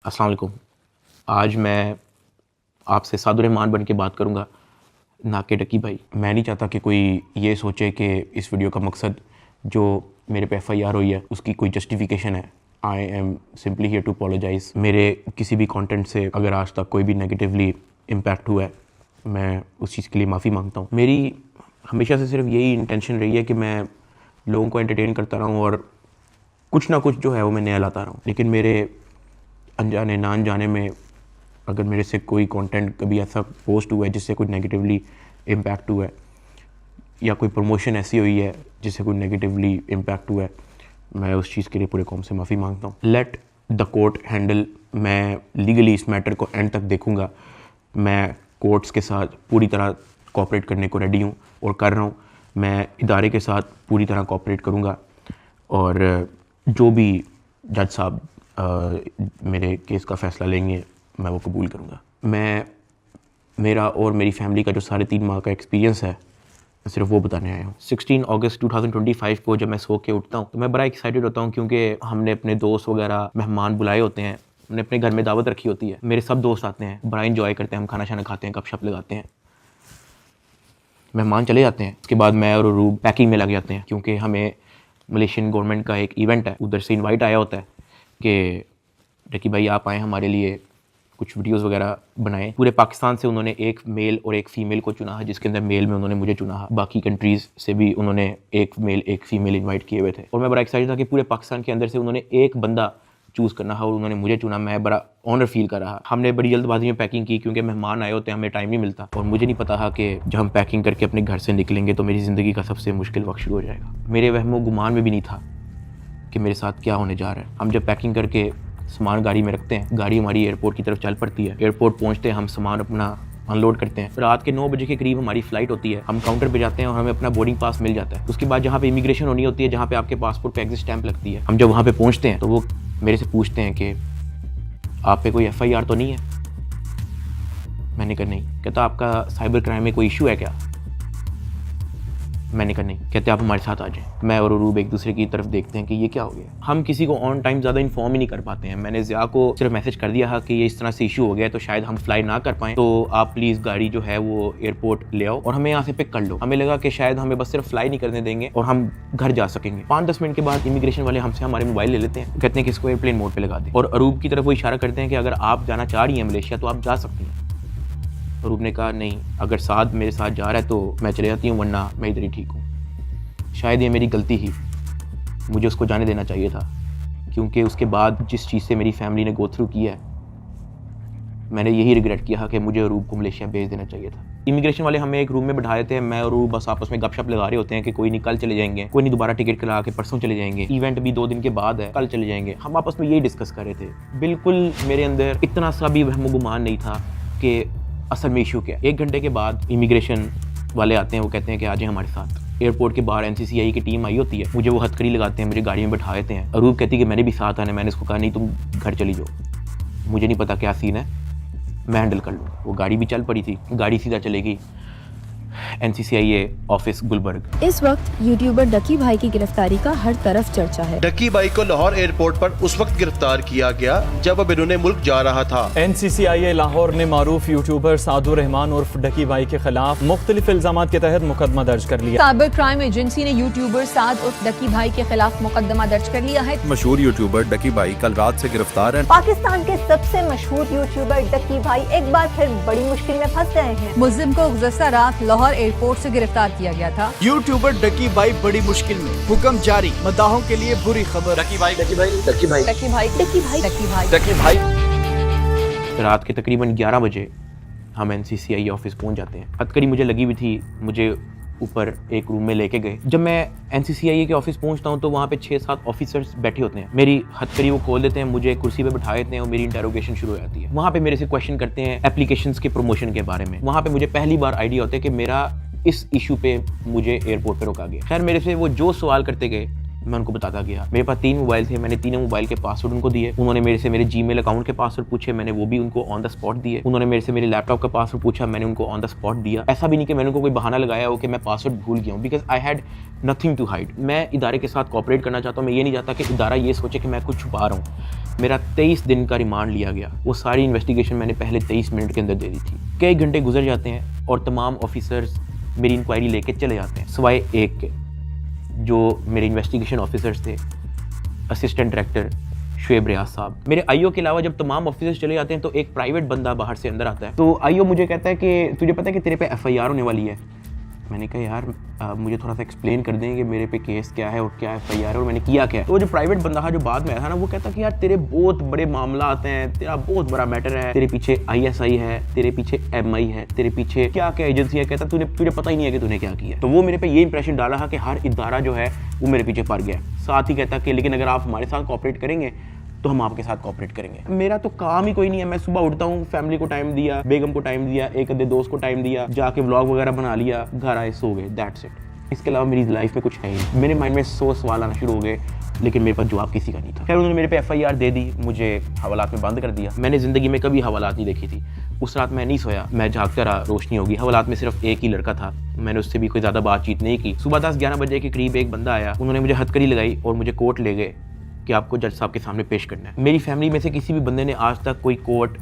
अस्सलाम वालेकुम। आज मैं आपसे सादुर्रहमान बन के बात करूँगा, ना कि डकी भाई। मैं नहीं चाहता कि कोई ये सोचे कि इस वीडियो का मकसद जो मेरे पे FIR हुई है उसकी कोई जस्टिफिकेशन है। I am simply here to apologise. मेरे किसी भी कंटेंट से अगर आज तक कोई भी नेगेटिवली इम्पैक्ट हुआ है, मैं उस चीज़ के लिए माफ़ी मांगता हूँ। मेरी हमेशा से सिर्फ यही इंटेंशन रही है कि मैं लोगों को एंटरटेन करता रहूँ और कुछ ना कुछ जो है वो मैं नया लाता रहूँ। लेकिन मेरे अनजाने ना अनजाने में अगर मेरे से कोई कंटेंट कभी ऐसा पोस्ट हुआ है जिससे कोई नेगेटिवली इम्पैक्ट हुआ है, या कोई प्रमोशन ऐसी हुई है जिससे कोई नेगेटिवली इम्पैक्ट हुआ है, मैं उस चीज़ के लिए पूरे कौम से माफ़ी मांगता हूँ। Let the court handle. मैं लीगली इस मैटर को एंड तक देखूँगा। मैं कोर्ट्स के साथ पूरी तरह कोऑपरेट करने को रेडी हूँ और कर रहा हूँ। मैं इदारे के साथ पूरी तरह कोऑपरेट करूँगा और जो भी जज साहब मेरे केस का फ़ैसला लेंगे मैं वो कबूल करूँगा। मेरा और मेरी फैमिली का जो 3.5 माह का एक्सपीरियंस है, मैं सिर्फ वो बताने आया हूँ। 16 अगस्त 2025 को जब मैं सो के उठता हूँ तो मैं बड़ा एक्साइटेड होता हूँ, क्योंकि हमने अपने दोस्त वगैरह मेहमान बुलाए होते हैं, हमने अपने घर में दावत रखी होती है। मेरे सब दोस्त आते हैं, बड़ा इंजॉय करते हैं, हम खाना शाना खाते हैं, गपशप लगाते हैं, मेहमान चले जाते हैं। उसके बाद मैं और रूब पैकिंग में लग जाते हैं, क्योंकि हमें मलेशियन गवर्नमेंट का एक इवेंट है, उधर से इनवाइट आया होता है कि डकी भाई आप आएँ, हमारे लिए कुछ वीडियोस वगैरह बनाएं। पूरे पाकिस्तान से उन्होंने एक मेल और एक फ़ीमेल को चुना है, जिसके अंदर मेल में उन्होंने मुझे चुना है। बाकी कंट्रीज़ से भी उन्होंने एक मेल एक फ़ीमेल इनवाइट किए हुए थे और मैं बड़ा एक्साइटेड था कि पूरे पाकिस्तान के अंदर से उन्होंने एक बंदा चूज़ करना है और उन्होंने मुझे चुना। मैं बड़ा ऑनर फील कर रहा। हमने बड़ी जल्दबाजी में पैकिंग की, क्योंकि मेहमान आए होते हैं, हमें टाइम नहीं मिलता और मुझे नहीं पता था कि जब हम पैकिंग करके अपने घर से निकलेंगे तो मेरी ज़िंदगी का सबसे मुश्किल वक्त शुरू हो जाएगा। मेरे वहमो गुमान में भी नहीं था कि मेरे साथ क्या होने जा रहा है। हम जब पैकिंग करके सामान गाड़ी में रखते हैं, गाड़ी हमारी एयरपोर्ट की तरफ चल पड़ती है। एयरपोर्ट पहुंचते हैं, हम सामान अपना अनलोड करते हैं। रात के 9 बजे के करीब हमारी फ़्लाइट होती है। हम काउंटर पे जाते हैं और हमें अपना बोर्डिंग पास मिल जाता है। उसके बाद जहाँ पे इमिग्रेशन होनी होती है, जहाँ पे आपके पासपोर्ट पे एग्जिट स्टैंप लगती है, हम जब वहाँ पे पहुँचते हैं तो वो मेरे से पूछते हैं कि आप पे कोई FIR तो नहीं है। मैंने कहा नहीं। कहता आपका साइबर क्राइम में कोई इशू है क्या? मैंने कहा नहीं। कहते आप हमारे साथ आ जाएं। मैं और रूब एक दूसरे की तरफ देखते हैं कि ये क्या हो गया। हम किसी को ऑन टाइम ज़्यादा इन्फॉर्म ही नहीं कर पाते हैं। मैंने ज़िया को सिर्फ मैसेज कर दिया है कि ये इस तरह से इशू हो गया है, तो शायद हम फ्लाई ना कर पाएँ, तो आप प्लीज़ गाड़ी जो है वो एयरपोर्ट ले आओ और हमें यहाँ से पिक कर लो। हमें लगा कि शायद हमें बस सिर्फ फ्लाई नहीं करने देंगे और हम घर जा सकेंगे। 5-10 मिनट के बाद इमिग्रेशन वाले हमसे हमारे मोबाइल ले लेते हैं, कहते हैं कि इसको एयरप्लेन मोड पर लगा दें और अरूब की तरफ वो इशारा करते हैं कि अगर आप जाना चाह रही हैं मलेशिया तो आप जा सकती हैं। अरूब ने कहा नहीं, अगर साथ मेरे साथ जा रहा है तो मैं चले जाती हूँ, वरना मैं इधर ही ठीक हूँ। शायद ये मेरी गलती ही, मुझे उसको जाने देना चाहिए था, क्योंकि उसके बाद जिस चीज़ से मेरी फैमिली ने गो थ्रू किया है, मैंने यही रिग्रेट किया कि मुझे रूब को मलेशिया भेज देना चाहिए था। इमिग्रेशन वाले हमें एक रूम में बैठा देते हैं। मैं और रूब बस आपस में गपशप लगा रहे होते हैं कि कोई नहीं कल चले जाएंगे, कोई नहीं दोबारा टिकट करा के परसों चले जाएंगे, इवेंट भी 2 दिन के बाद है, कल चले जाएंगे। हम आपस में यही डिस्कस कर रहे थे। बिल्कुल मेरे अंदर इतना सा भी वहम गुमान नहीं था कि असल में इशू क्या। 1 घंटे के बाद इमिग्रेशन वाले आते हैं, वो कहते हैं कि आ जाए हमारे साथ। एयरपोर्ट के बाहर NCCI की टीम आई होती है, मुझे वो हथकड़ी लगाते हैं, मुझे गाड़ी में बैठा देते हैं। अरूब कहती है कि मैंने भी साथ आना है। मैंने इसको कहा नहीं, तुम घर चली जाओ, मुझे नहीं पता क्या सीन है, मैं हैंडल कर लूँ। वो गाड़ी भी चल पड़ी थी, गाड़ी सीधा चलेगी NCCI ऑफिस गुलबर्ग। इस वक्त यूट्यूबर डकी भाई की गिरफ्तारी का हर तरफ चर्चा है। डकी भाई को लाहौर एयरपोर्ट पर उस वक्त गिरफ्तार किया गया जब अब इन्होंने मुल्क जा रहा था। NCCI लाहौर ने मारूफ यूट्यूबर सादुर्रहमान उर्फ डकी भाई के खिलाफ मुख्तलिफ इल्जामात के तहत मुकदमा दर्ज कर लिया। साइबर क्राइम एजेंसी ने यूट्यूबर साद उर्फ डकी भाई के खिलाफ मुकदमा दर्ज कर लिया है। मशहूर यूट्यूबर डकी भाई कल रात से गिरफ्तार है। पाकिस्तान के सबसे मशहूर यूट्यूबर डकी भाई एक बार फिर बड़ी मुश्किल में फंस गए हैं। मुल्जिम को गुज़श्ता रात लाहौर एयरपोर्ट से गिरफ्तार किया गया था। यूट्यूबर डकी भाई बड़ी मुश्किल में, हुक्म जारी, मदाहों के लिए बुरी खबर। डकी भाई डकी भाई डकी भाई डकी भाई डकी भाई डकी भाई डकी भाई। रात के तकरीबन 11 बजे हम NCCI ऑफिस पहुंच जाते हैं। हथकड़ी मुझे लगी हुई थी, मुझे ऊपर एक रूम में लेके गए। जब मैं NCCI के ऑफिस पहुंचता हूं तो वहाँ पे 6-7 ऑफिसर्स बैठे होते हैं। मेरी हथकड़ी वो खोल देते हैं, मुझे कुर्सी पे बैठा देते हैं और मेरी इंटेरोगेशन शुरू हो जाती है। वहाँ पे मेरे से क्वेश्चन करते हैं एप्लीकेशंस के प्रमोशन के बारे में। वहाँ पे मुझे पहली बार आइडिया होता है कि मेरा इस इशू पे मुझे एयरपोर्ट पे रोका गया। खैर मेरे से वो जो सवाल करते गए मैं उनको बताता गया। मेरे पास 3 मोबाइल थे, मैंने तीनों मोबाइल के पासवर्ड उनको दिए। उन्होंने मेरे से मेरे जीमेल अकाउंट के पासवर्ड पूछे, मैंने वो भी उनको ऑन द स्पॉट दिए। उन्होंने मेरे से मेरे लैपटॉप का पासवर्ड पूछा, मैंने उनको ऑन द स्पॉट दिया। ऐसा भी नहीं कि मैंने उनको कोई बहाना लगाया हो कि मैं पासवर्ड भूल गया हूँ, because I had nothing to hide. मैं इदारे के साथ कोऑपरेट करना चाहता हूँ। मैं ये नहीं चाहता कि इदारा ये सोचे कि मैं कुछ छुपा रहा हूँ। मेरा 23 दिन का रिमांड लिया गया। वो सारी इन्वेस्टिगेशन मैंने पहले 23 मिनट के अंदर दे दी थी। कई घंटे गुजर जाते हैं और तमाम ऑफिसर्स मेरी इंक्वायरी लेके चले जाते हैं, सिवाय एक के, जो मेरे इन्वेस्टिगेशन ऑफिसर्स थे, असिस्टेंट डायरेक्टर शुएब रियाज साहब। मेरे आईओ के अलावा जब तमाम ऑफिसर्स चले जाते हैं तो एक प्राइवेट बंदा बाहर से अंदर आता है। तो आईओ मुझे कहता है कि तुझे पता है कि तेरे पे एफआईआर होने वाली है। मैंने कहा यार मुझे थोड़ा सा एक्सप्लेन कर दें कि मेरे पे केस क्या है और क्या एफआईआर है और मैंने किया क्या है। तो जो प्राइवेट बंदा था जो बाद में आया था ना, वो कहता कि यार तेरे बहुत बड़े मामला आते हैं, तेरा बहुत बड़ा मैटर है, तेरे पीछे आईएसआई है, तेरे पीछे एमआई है, तेरे पीछे क्या क्या एजेंसी है। कहता तुझे पता ही नहीं है कि तूने क्या किया। तो वो मेरे पे ये इंप्रेशन डाला था कि हर इदारा जो है वो मेरे पीछे पड़ गया। साथ ही कहता कि लेकिन अगर आप हमारे साथ कोऑपरेट करेंगे तो हम आपके साथ कोऑपरेट करेंगे। मेरा तो काम ही कोई नहीं है। मैं सुबह उठता हूँ, फैमिली को टाइम दिया, बेगम को टाइम दिया, एक आधे दोस्त को टाइम दिया, जाके व्लॉग वगैरह बना लिया, घर आए, सो गए, दैट्स इट। इसके अलावा मेरी लाइफ में कुछ है ही। मेरे माइंड में 100 सवाल आना शुरू हो गए, लेकिन मेरे पास जवाब किसी का नहीं था। खैर उन्होंने मेरे पे एफआईआर दे दी, मुझे हवालात में बंद कर दिया। मैंने ज़िंदगी में कभी हवालात नहीं देखी थी। उस रात मैं नहीं सोया, मैं जागता रहा, रोशनी होगी। हवालात में सिर्फ एक ही लड़का था, मैंने उससे भी कोई ज़्यादा बातचीत नहीं की। सुबह 10-11 बजे के करीब एक बंदा आया, उन्होंने मुझे हथकड़ी लगाई और मुझे कोर्ट ले गए कि आपको जज साहब के सामने पेश करना है। मेरी फैमिली में से किसी भी बंदे ने आज तक कोई कोर्ट,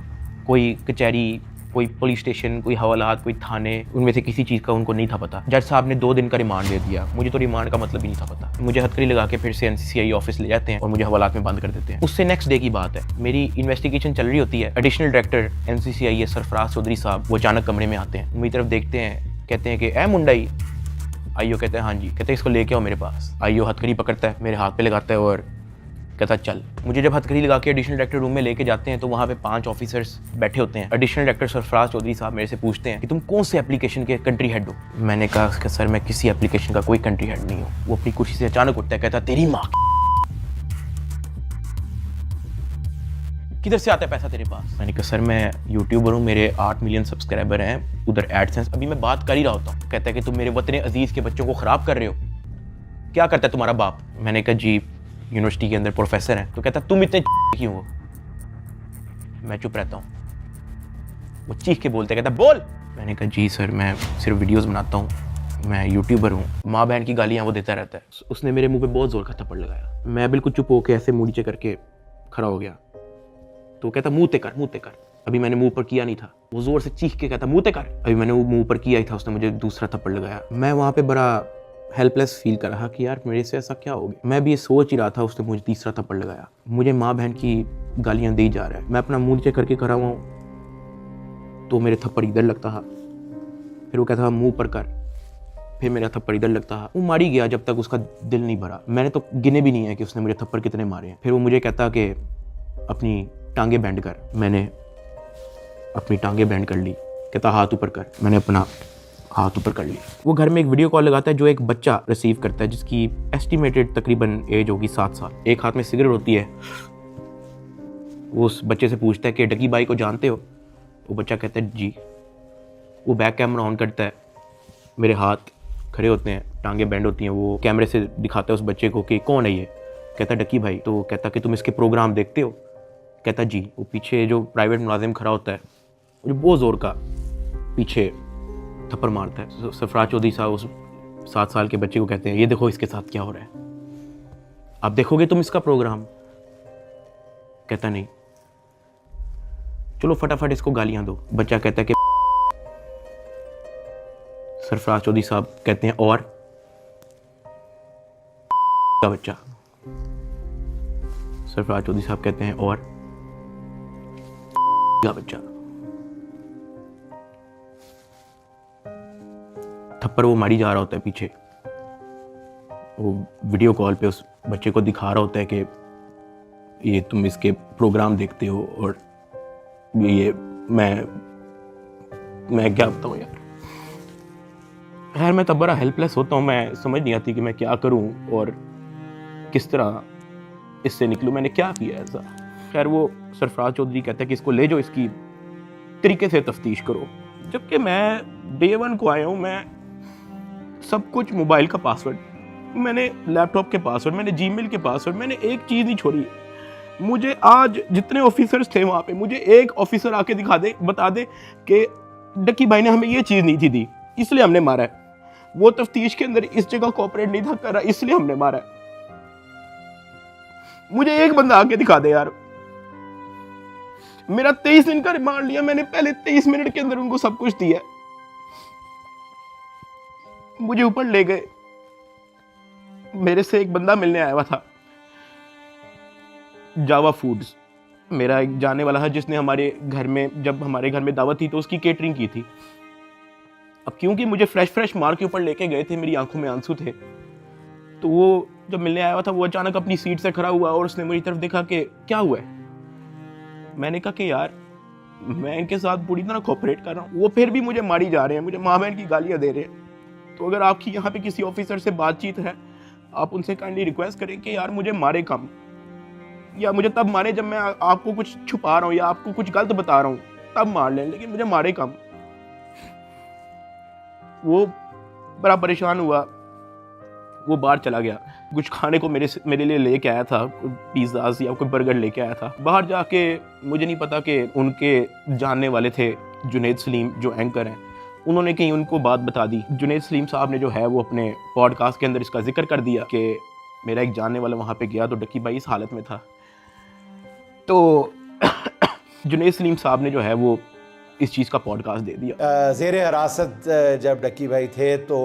कोई कचहरी, कोई पुलिस स्टेशन, कोई हवालात, कोई थाने, उनमें से किसी चीज़ का उनको नहीं था पता। जज साहब ने 2 दिन का रिमांड दे दिया। मुझे तो रिमांड का मतलब ही नहीं था पता। मुझे हथकड़ी लगा के फिर से एनसीसीआई ऑफिस ले जाते हैं और मुझे हवालात में बंद कर देते हैं। उससे नेक्स्ट डे की बात है, मेरी इन्वेस्टिगेशन चल रही होती है। एडिशनल डायरेक्टर एनसीसीआई सरफराज चौधरी साहब वो अचानक कमरे में आते हैं, मेरी तरफ देखते हैं, कहते हैं कि ए मुंडाई। आईओ कहते हैं हाँ जी। कहते हैं इसको लेके आओ मेरे पास। आईओ हथकड़ी पकड़ता है, मेरे हाथ पे लगाता है और कहता चल। मुझे जब हथकड़ी लगा के एडिशनल डायरेक्टर रूम में लेके जाते हैं तो वहाँ पे 5 ऑफिसर्स बैठे होते हैं। एडिशनल डायरेक्टर सरफराज चौधरी साहब मेरे से पूछते हैं कि तुम कौन से एप्लीकेशन के कंट्री हेड हो। मैंने कहा कि सर मैं किसी एप्लीकेशन का कोई कंट्री हेड नहीं हूँ। वो अपनी कुर्सी से अचानक उठता है, कहता तेरी माँ किधर से आता है पैसा तेरे पास। मैंने कहा सर मैं यूट्यूबर हूँ, मेरे 8 मिलियन सब्सक्राइबर हैं, उधर एडसेंस अभी मैं बात कर ही रहा होता हूँ। कहता है कि तुम मेरे वतन अजीज के बच्चों को ख़राब कर रहे हो, क्या करता है तुम्हारा बाप। मैंने कहा जी यूनिवर्सिटी के अंदर प्रोफेसर हैं। तो कहता तुम इतने क्यों हो। मैं चुप रहता हूँ। वो चीख के बोलते, कहता बोल। मैंने कहा जी सर मैं सिर्फ वीडियोस बनाता हूँ, मैं यूट्यूबर हूँ। माँ बहन की गालियाँ वो देता रहता है। उसने मेरे मुंह पे बहुत जोर का थप्पड़ लगाया। मैं बिल्कुल चुप होकर ऐसे मुँह नीचे करके खड़ा हो गया। तो कहता मुँह ते कर। अभी मैंने मुंह पर किया नहीं था। वो जोर से चीख के कहता मुँह ते कर। अभी मैंने वो मुँह पर किया ही था, उसने मुझे दूसरा थप्पड़ लगाया। मैं वहाँ पे बड़ा हेल्पलेस फील कर रहा कि यार मेरे से ऐसा क्या हो गया। मैं भी ये सोच ही रहा था, उसने मुझे तीसरा थप्पड़ लगाया। मुझे माँ बहन की गालियाँ दी जा रहा है। मैं अपना मुँह नीचे करके खड़ा हुआ हूँ तो मेरे थप्पड़ इधर लगता है, फिर वो कहता था मुँह पर कर, फिर मेरा थप्पड़ इधर लगता है। वो मारी गया जब तक उसका दिल नहीं भरा। मैंने तो गिने भी नहीं है कि उसने मुझे थप्पड़ कितने मारे हैं। फिर वो मुझे कहता कि अपनी टांगे बैंड कर। मैंने अपनी टांगे बैंड कर ली। कहता हाथ ऊपर कर। मैंने अपना हाथ ऊपर कर ली। वो घर में एक वीडियो कॉल लगाता है जो एक बच्चा रिसीव करता है जिसकी एस्टिमेटेड तकरीबन एज होगी 7 साल। एक हाथ में सिगरेट होती है। वो उस बच्चे से पूछता है कि डकी भाई को जानते हो। वो बच्चा कहता है जी। वो बैक कैमरा ऑन करता है, मेरे हाथ खड़े होते हैं, टांगे बैंड होती हैं। वो कैमरे से दिखाता है उस बच्चे को कि कौन है ये। कहता है डकी भाई। तो कहता कि तुम इसके प्रोग्राम देखते हो। कहता जी। वो पीछे जो प्राइवेट मुलाजिम खड़ा होता है वो बहुत ज़ोर का पीछे थप्पड़ मारता है। सरफराज चौधरी साहब उस 7 साल के बच्चे को कहते हैं ये देखो इसके साथ क्या हो रहा है, आप देखोगे तुम इसका प्रोग्राम। कहता नहीं, चलो फटाफट इसको गालियां दो। बच्चा कहता है कि सरफराज चौधरी साहब कहते हैं और का बच्चा। सरफराज चौधरी साहब कहते हैं और का बच्चा। थप्पड़ वो मारी जा रहा होता है पीछे। वो वीडियो कॉल पे उस बच्चे को दिखा रहा होता है कि ये तुम इसके प्रोग्राम देखते हो और ये मैं क्या बताऊँ यार। खैर मैं तब बड़ा हेल्पलेस होता हूँ। मैं समझ नहीं आती कि मैं क्या करूँ और किस तरह इससे निकलूँ। मैंने क्या किया ऐसा। खैर वो सरफराज चौधरी कहता है कि इसको ले जाओ, इसकी तरीके से तफ्तीश करो। जबकि मैं डे 1 को आया हूँ, मैं सब कुछ मोबाइल का पासवर्ड मैंने लैपटॉप के पासवर्ड, मैंने जीमेल के पासवर्ड, मैंने एक चीज़ नहीं छोड़ी। मुझे आज जितने ऑफिसर्स थे वहाँ पे, मुझे एक ऑफिसर आके दिखा दे, बता दे कि डक्की भाई ने हमें ये चीज़ नहीं थी दी, इसलिए हमने मारा है। वो तफ्तीश के अंदर इस जगह कोऑपरेट नहीं था कर रहा, इसलिए हमने मारा है। मुझे एक बंदा आके दिखा दे यार। मेरा 23 दिन का रिमांड लिया मैंने, पहले 23 मिनट के अंदर उनको सब कुछ दिया। मुझे ऊपर ले गए। मेरे से एक बंदा मिलने आया हुआ था, जावा फूड्स, मेरा एक जाने वाला है जिसने हमारे घर में, जब हमारे घर में दावत थी तो उसकी केटरिंग की थी। अब क्योंकि मुझे फ्रेश मार के ऊपर लेके गए थे, मेरी आंखों में आंसू थे, तो वो जब मिलने आया हुआ था, वो अचानक अपनी सीट से खड़ा हुआ और उसने मेरी तरफ देखा कि क्या हुआ है। मैंने कहा कि यार मैं इनके साथ पूरी तरह कोऑपरेट कर रहा हूँ, वो फिर भी मुझे मारी जा रहे हैं, मुझे माँ बहन की गालियाँ दे रहे हैं। तो अगर आपकी यहाँ पे किसी ऑफिसर से बातचीत है, आप उनसे काइंडली रिक्वेस्ट करें कि यार मुझे मारे कम, या मुझे तब मारे जब मैं आपको कुछ छुपा रहा हूँ या आपको कुछ गलत बता रहा हूँ, तब मार लें, लेकिन मुझे मारे कम। वो बड़ा परेशान हुआ, वो बाहर चला गया, कुछ खाने को मेरे लिए लेके आया था, पिज़्ज़ाज़ या कोई बर्गर लेके आया था। बाहर जाके मुझे नहीं पता कि उनके जानने वाले थे जुनैद सलीम जो एंकर हैं, उन्होंने कहीं उनको बात बता दी। जुनैद सलीम साहब ने जो है वो अपने पॉडकास्ट के अंदर इसका जिक्र कर दिया कि मेरा एक जानने वाला वहाँ पे गया तो डक्की भाई इस हालत में था। तो जुनैद सलीम साहब ने जो है वो इस चीज़ का पॉडकास्ट दे दिया। ज़ेरे हिरासत जब डक्की भाई थे तो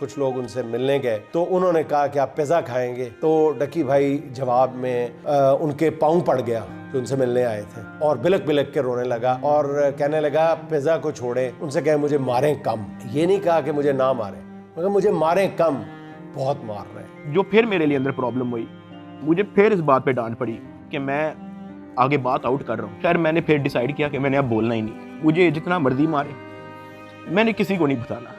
कुछ लोग उनसे मिलने गए, तो उन्होंने कहा कि आप पिज़्ज़ा खाएंगे, तो डक्की भाई जवाब में उनके पाँव पड़ गया जो उनसे मिलने आए थे, और बिलक बिलक के रोने लगा और कहने लगा पिज़्ज़ा को छोड़े, उनसे कहे मुझे मारें कम। ये नहीं कहा कि मुझे ना मारें, मगर मुझे मारें कम, बहुत मार रहे हैं। जो फिर मेरे लिए अंदर प्रॉब्लम हुई, मुझे फिर इस बात पे डांट पड़ी कि मैं आगे बात आउट कर रहा हूँ। खैर मैंने फिर डिसाइड किया कि मैंने अब बोलना ही नहीं, मुझे जितना मर्जी मारे, मैंने किसी को नहीं बताना।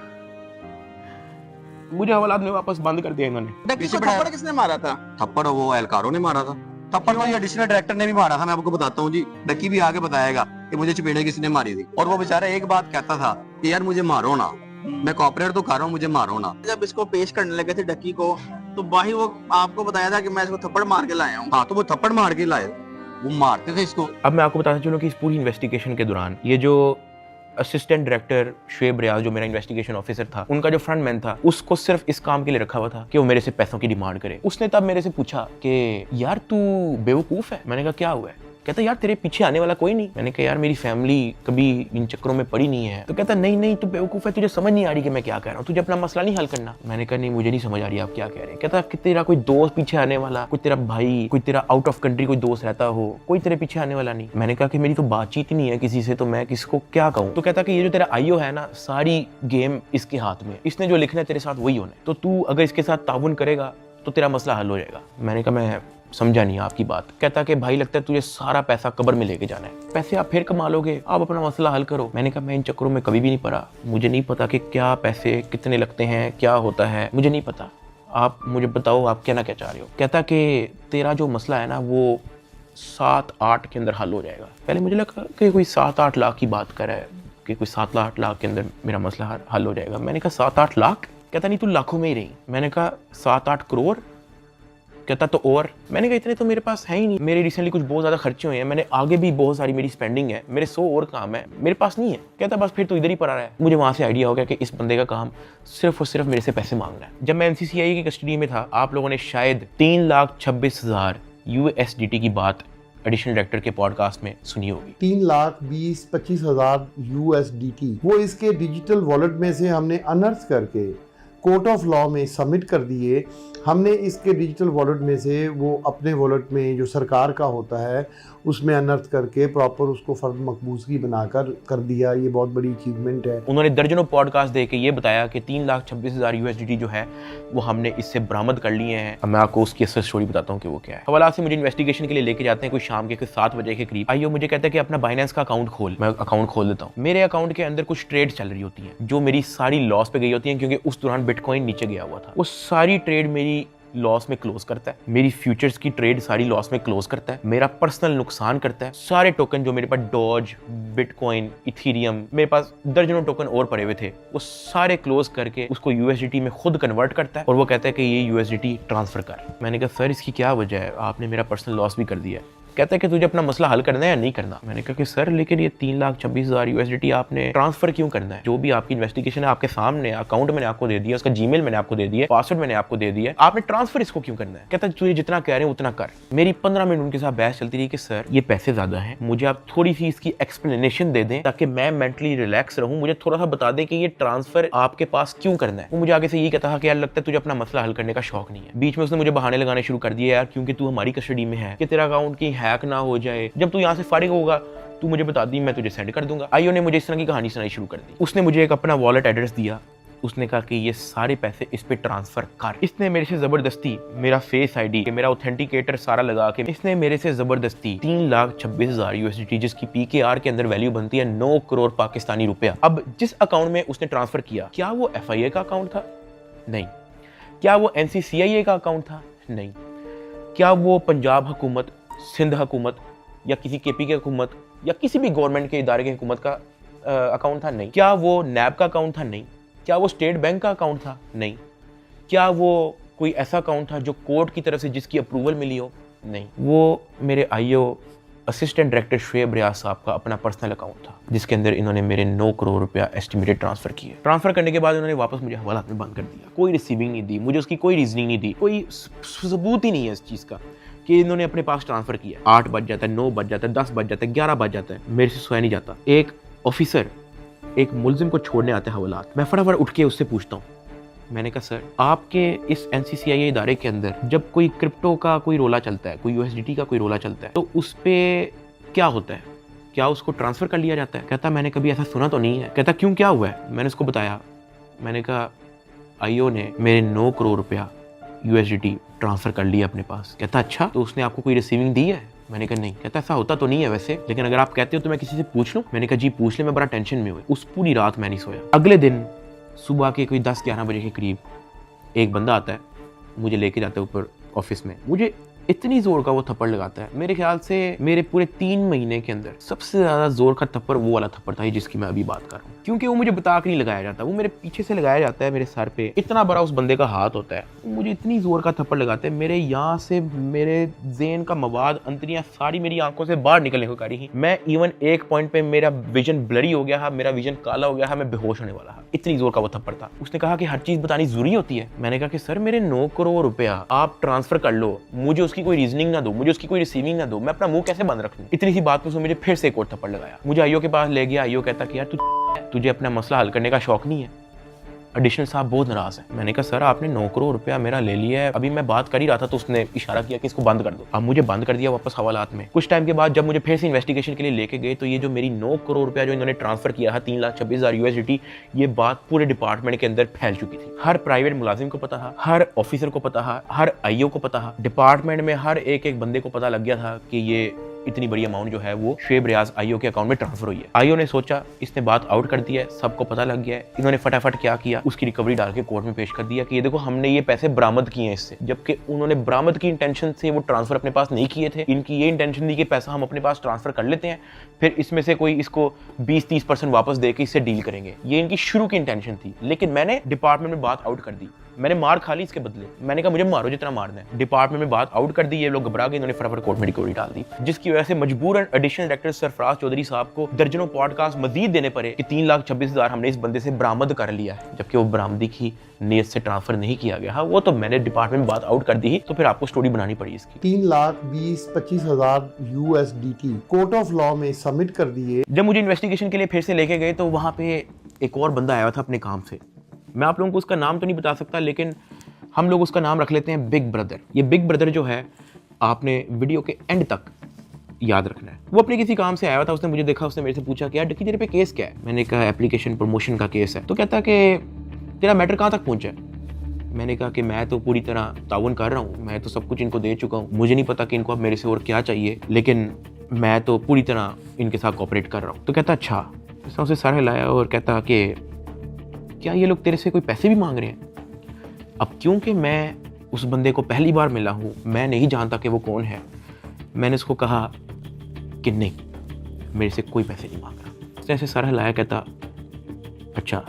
मुझे हवालात में वापस बंद कर दिया इन्होंने। थप्पड़ किसने मारा था? थप्पड़ वो एहलकारों ने मारा था। थप्पड़ वाली एडिशनल डायरेक्टर ने भी मारा था, मैं आपको बताता हूँ जी। डक्की भी आगे बताएगा कि मुझे चपेड़े किसने मारी थी, और वो बेचारा एक बात कहता था कि यार मुझे मारो ना, मैं कॉपरेट तो कर रहा हूँ, मुझे मारो ना। जब इसको पेश करने लगे थे डक्की को, तो भाई वो आपको बताया था कि मैं इसको थप्पड़ मार के लाया हूँ। हाँ, तो वो थप्पड़ मार के लाए, वो मारते थे इसको। अब मैं आपको बताता चलूं कि इस पूरी इन्वेस्टिगेशन के दौरान ये जो असिस्टेंट डायरेक्टर शुएब रियाज, जो मेरा इन्वेस्टिगेशन ऑफिसर था, उनका जो फ्रंट मैन था, उसको सिर्फ इस काम के लिए रखा हुआ था कि वो मेरे से पैसों की डिमांड करे। उसने तब मेरे से पूछा कि यार तू बेवकूफ़ है। मैंने कहा क्या हुआ है? कहता यार तेरे पीछे आने वाला कोई नहीं। मैंने कहा यार मेरी फैमिली कभी इन चक्करों में पड़ी नहीं है। तो कहता नहीं तू बेवकूफ़ है, तुझे समझ नहीं आ रही कि मैं क्या कह रहा हूँ, तुझे अपना मसला नहीं हल करना। मैंने कहा नहीं, मुझे नहीं समझ आ रही आप क्या कह रहे हैं। कहता कि तेरा कोई दोस्त पीछे आने वाला, कोई तेरा भाई, कोई तेरा आउट ऑफ कंट्री कोई दोस्त रहता हो, कोई तेरे पीछे आने वाला नहीं। मैंने कहा कि मेरी तो बातचीत ही नहीं है किसी से, तो मैं किसको क्या कहूँ। तो कहता कि ये जो तेरा आईओ है ना, सारी गेम इसके हाथ में, इसने जो लिखना है तेरे साथ वही होना है, तो तू अगर इसके साथ ताउन करेगा तो तेरा मसला हल हो जाएगा। मैंने कहा मैं समझा नहीं आपकी बात। कहता कि भाई लगता है तुझे सारा पैसा कब्र में लेके जाना है, पैसे आप फिर कमा लोगे, आप अपना मसला हल करो। मैंने कहा मैं इन चक्करों में कभी भी नहीं पड़ा, मुझे नहीं पता कि क्या पैसे कितने लगते हैं, क्या होता है, मुझे नहीं पता, आप मुझे बताओ आप कहना क्या चाह रहे हो। कहता कि तेरा जो मसला है ना वो 7-8 के अंदर हल हो जाएगा। पहले मुझे लगा कि कोई 7-8 लाख की बात कर रहा है, कि कोई 7-8 लाख के अंदर मेरा मसला हल हो जाएगा। मैंने कहा 7-8 लाख? कहता नहीं तू लाखों में ही रही। मैंने कहा 7-8 करोड़? कहता तो और। मैंने कहा इतने तो मेरे पास है ही नहीं, मेरे रिसेंटली कुछ बहुत ज़्यादा खर्चे हुए हैं, मैंने आगे भी बहुत सारी मेरी स्पेंडिंग है, मेरे 100 और काम है, मेरे पास नहीं है। कहता बस फिर तो इधर ही पड़ा रहा है। मुझे वहाँ से आइडिया हो गया कि इस बंदे का काम सिर्फ और सिर्फ मेरे से पैसे मांगना है। जब मैं NCCI की कस्टडी में था, आप लोगों ने शायद 3,26,000 USDT की बात एडिशनल डायरेक्टर के पॉडकास्ट में सुनी होगी। 3,20,25,000 USDT वो इसके डिजिटल वॉलेट में से हमने अनर्थ करके कोर्ट ऑफ लॉ में सबमिट कर दिए। हमने इसके डिजिटल वॉलेट में से वो अपने वॉलेट में जो सरकार का होता है उसमें अनर्थ करके प्रॉपर उसको फर्द मकबूजगी बनाकर कर दिया। ये बहुत बड़ी अचीवमेंट है। उन्होंने दर्जनों पॉडकास्ट दे के ये बताया कि 3,26,000 USDT जो है वो हमने इससे बरामद कर लिए हैं। अब मैं आपको उसकी असल स्टोरी बताता हूँ कि वो क्या है। हवाला से मुझे इन्वेस्टिगेशन के लिए लेके जाते हैं, कोई शाम के 7 बजे के करीब। आइयो मुझे कहता है कि अपना बाइनेंस का अकाउंट खोल। मैं अकाउंट खोल देता हूँ। मेरे अकाउंट के अंदर कुछ ट्रेड चल रही होती हैं जो मेरी सारी लॉस पे गई होती हैं, क्योंकि उस दौरान बिटकॉइन नीचे गया हुआ था। वो सारी ट्रेड मेरी लॉस में क्लोज करता है, मेरी फ्यूचर्स की ट्रेड सारी लॉस में क्लोज करता है, मेरा पर्सनल नुकसान करता है। सारे टोकन जो मेरे पास डॉज, बिटकॉइन, इथीरियम, मेरे पास दर्जनों टोकन और पड़े हुए थे, वो सारे क्लोज करके उसको यूएसडीटी में खुद कन्वर्ट करता है और वो कहता है कि ये यूएसडीटी ट्रांसफर कर। मैंने कहा सर इसकी क्या वजह है, आपने मेरा पर्सनल लॉस भी कर दिया है। कहता है कि तुझे अपना मसला हल करना है या नहीं करना। मैंने कहा कि सर लेकिन ये 3,26,000 यूएसडीटी आपने ट्रांसफर क्यों करना है? जो भी आपकी इन्वेस्टिगेशन है आपके सामने, अकाउंट मैंने आपको दे दिया, उसका जीमेल मैंने आपको दे दिया, पासवर्ड मैंने आपको दे दिया, आपने ट्रांसफर इसको क्यों करना है? कहता है तुझे जितना कह रहे हैं उतना कर। मेरी 15 मिनट उनके साथ बहस चलती रही कि सर ये पैसे ज्यादा हैं, मुझे आप थोड़ी सी इसकी एक्सप्लेनेशन दे दें ताकि मैं मेंटली रिलैक्स रहूं, मुझे थोड़ा सा बता दें कि ये ट्रांसफर आपके पास क्यों करना है। वो मुझे आगे से ये कहता था कि यार लगता है तुझे अपना मसला हल करने का शौक नहीं है। बीच में उसने मुझे बहाने लगाने शुरू कर दिए, यार क्योंकि तू हमारी कस्टडी में है कि तेरा अकाउंट कहीं हैक ना हो जाए, जब तू यहाँ से फारिग होगा तू मुझे बता दी, मैं तुझे सेंड कर दूंगा। आईओ ने मुझे इस तरह की कहानी सुनाई शुरू कर दी। उसने मुझे एक अपना वॉलेट एड्रेस दिया, उसने कहा कि ये सारे पैसे इस पे ट्रांसफर कर। इसने मेरे से जबरदस्ती मेरा फेस आईडी, मेरा ऑथेंटिकेटर सारा लगा के इसने मेरे से जबरदस्ती 3,26,000 यूएसडीटी, जिसकी पीकेआर के अंदर वैल्यू बनती है 9 करोड़ पाकिस्तानी रुपया। अब जिस अकाउंट में उसने ट्रांसफर किया, क्या वो एफआईए का अकाउंट था? नहीं। क्या वो एनसीसीआईए का अकाउंट था? नहीं। क्या वो पंजाब हुकूमत, सिंध हुकूमत या किसी केपी की हुकूमत या किसी भी गवर्नमेंट के इदारे की हुकूमत का अकाउंट था? नहीं। क्या वो नैब का अकाउंट था? नहीं। क्या वो स्टेट बैंक का अकाउंट था? नहीं। क्या वो कोई ऐसा अकाउंट था जो कोर्ट की तरफ से जिसकी अप्रूवल मिली हो? नहीं। वो मेरे आईओ असिस्टेंट डायरेक्टर शुएब रियाज साहब का अपना पर्सनल अकाउंट था, जिसके अंदर इन्होंने मेरे 9 करोड़ रुपया एस्टिमेटेड ट्रांसफर किए। ट्रांसफर करने के बाद उन्होंने वापस मुझे हवालात में बंद कर दिया। कोई रिसीविंग नहीं दी, मुझे उसकी कोई रीजनिंग नहीं दी, कोई सबूत ही नहीं है इस चीज़ का कि इन्होंने अपने पास ट्रांसफर किया। 8 बज जाता है, 9 बज जाता है, 10 बज जाता है, 11 बज जाता है, मेरे से सोया नहीं जाता। एक ऑफिसर एक मुलजिम को छोड़ने आते हैं हवालात, मैं फटाफट उठ के उससे पूछता हूँ, मैंने कहा सर आपके इस एनसीसीआईए इदारे के अंदर जब कोई क्रिप्टो का कोई रोला चलता है, कोई यूएसडीटी का कोई रोला चलता है, तो उस पर क्या होता है? क्या उसको ट्रांसफ़र कर लिया जाता है? कहता मैंने कभी ऐसा सुना तो नहीं है। कहता क्यों, क्या हुआ है? मैंने उसको बताया। मैंने कहा आईओ ने मेरे 9 करोड़ रुपया यूएसडीटी ट्रांसफ़र कर लिया अपने पास। कहता अच्छा, तो उसने आपको कोई रिसीविंग दी है? मैंने कहा नहीं। कहता ऐसा होता तो नहीं है वैसे, लेकिन अगर आप कहते हो तो मैं किसी से पूछ लूँ? मैंने कहा जी पूछ ले, मैं बड़ा टेंशन में हुआ। उस पूरी रात मैं नहीं सोया। अगले दिन सुबह के कोई 10-11 बजे के करीब एक बंदा आता है, मुझे लेके जाता है ऊपर ऑफिस में, मुझे इतनी जोर का वो थप्पड़ लगाता है, मेरे ख्याल से मेरे पूरे 3 महीने के अंदर सबसे ज़्यादा जोर का थप्पड़ वो वाला थप्पड़ था जिसकी मैं अभी बात कर रहा हूँ। क्योंकि वो मुझे बता के नहीं लगाया जाता, वो मेरे पीछे से लगाया जाता है, मेरे सर पे इतना बड़ा उस बंदे का हाथ होता है, मुझे इतनी जोर का थप्पड़ लगाते हैं, मेरे यहाँ से मेरे ज़हन का मवाद, अंतरियाँ सारी मेरी आंखों से बाहर निकलने को करी ही। मैं इवन एक पॉइंट पे मेरा विजन ब्लरी हो गया है, मेरा विजन काला हो गया है, मैं बेहोश होने वाला है, इतनी जोर का वो थप्पड़ था। उसने कहा कि हर चीज़ बतानी जरूरी होती है। मैंने कहा कि सर मेरे 9 करोड़ रुपया आप ट्रांसफर कर लो, मुझे उसकी कोई रीजनिंग ना दो, मुझे उसकी कोई रिसीविंग ना दो, मैं अपना मुंह कैसे बंद रख लूं? इतनी सी बात पे उसने मुझे फिर से एक और थप्पड़ लगाया। मुझे आईओ के पास ले गया। आईओ कहता कि यार तुझे अपना मसला हल करने का शौक नहीं है? एडिशनल साहब बहुत नाराज है। मैंने कहा सर आपने 9 करोड़ रुपया मेरा ले लिया है, अभी मैं बात कर ही रहा था तो उसने इशारा किया कि इसको बंद कर दो। अब मुझे बंद कर दिया वापस हवालात में। कुछ टाइम के बाद जब मुझे फिर से इन्वेस्टिगेशन के लिए लेके गए तो ये जो मेरी 9 करोड़ रुपया जो इन्होंने ट्रांसफर किया है 3,26,000 यूएसडीटी, ये बात पूरे डिपार्टमेंट के अंदर फैल चुकी थी। हर प्राइवेट मुलाजिम को पता था, हर ऑफिसर को पता था, हर आईओ को पता था, डिपार्टमेंट में हर एक बंदे को पता लग गया था कि ये इतनी बड़ी अमाउंट जो है वो शुएब रियाज आईओ के अकाउंट में ट्रांसफर हुई है। आईओ ने सोचा इसने बात आउट कर दिया है, सबको पता लग गया है। इन्होंने फटाफट क्या किया, उसकी रिकवरी डाल के कोर्ट में पेश कर दिया कि ये देखो हमने ये पैसे बरामद किए हैं इससे, जबकि उन्होंने बरामद की इंटेंशन से वो ट्रांसफर अपने पास नहीं किए थे। इनकी ये इंटेंशन थी कि पैसा हम अपने पास ट्रांसफर कर लेते हैं, फिर इसमें से कोई इसको 20-30% वापस दे के इससे डील करेंगे, ये इनकी शुरू की इंटेंशन थी। लेकिन मैंने डिपार्टमेंट में बात आउट कर दी, मैंने मार खा ली इसके बदले। मैंने कहा मुझे मारो जितना मारना है। डिपार्टमेंट में बात आउट कर दी, ये लोग घबरा गए, इन्होंने फटाफट कोर्ट में रिकवरी डाल दी, जिसकी वजह से मजबूरन एडिशनल डायरेक्टर सरफराज चौधरी साहब को दर्जनों पॉडकास्ट मजीद देने पड़े कि 3,26,000 हमने इस बंदे से बरामद कर लिया है, जबकि वो बरामदी की नीयत से ट्रांसफर नहीं किया गया। हाँ वो तो मैंने डिपार्टमेंट में बात आउट कर दी, तो फिर आपको स्टोरी बनानी पड़ी इसकी। 3,20,25,000 यूएसडीटी कोर्ट ऑफ लॉ में सबमिट कर दिए। जब मुझे इन्वेस्टिगेशन के लिए फिर से लेके गए तो वहाँ पे एक और बंदा आया था अपने काम से, मैं आप लोगों को उसका नाम तो नहीं बता सकता, लेकिन हम लोग उसका नाम रख लेते हैं बिग ब्रदर। ये बिग ब्रदर जो है आपने वीडियो के एंड तक याद रखना है। वो अपने किसी काम से आया था, उसने मुझे देखा, उसने मेरे से पूछा कि यार डक्की तेरे पे केस क्या है? मैंने कहा एप्लीकेशन प्रमोशन का केस है। तो कहता कि तेरा मैटर कहाँ तक पहुँचा है? मैंने कहा कि मैं तो पूरी तरह ताउन कर रहा हूँ, मैं तो सब कुछ इनको दे चुका हूँ, मुझे नहीं पता कि इनको अब मेरे से और क्या चाहिए, लेकिन मैं तो पूरी तरह इनके साथ कोऑपरेट कर रहा हूँ। तो कहता अच्छा। उसने उसे सर हिलाया और कहता कि क्या ये लोग तेरे से कोई पैसे भी मांग रहे हैं? अब क्योंकि मैं उस बंदे को पहली बार मिला हूँ, मैं नहीं जानता कि वो कौन है। मैंने उसको कहा कि नहीं, मेरे से कोई पैसे नहीं मांग रहा। उसने ऐसे सर हिलाया, कहता अच्छा,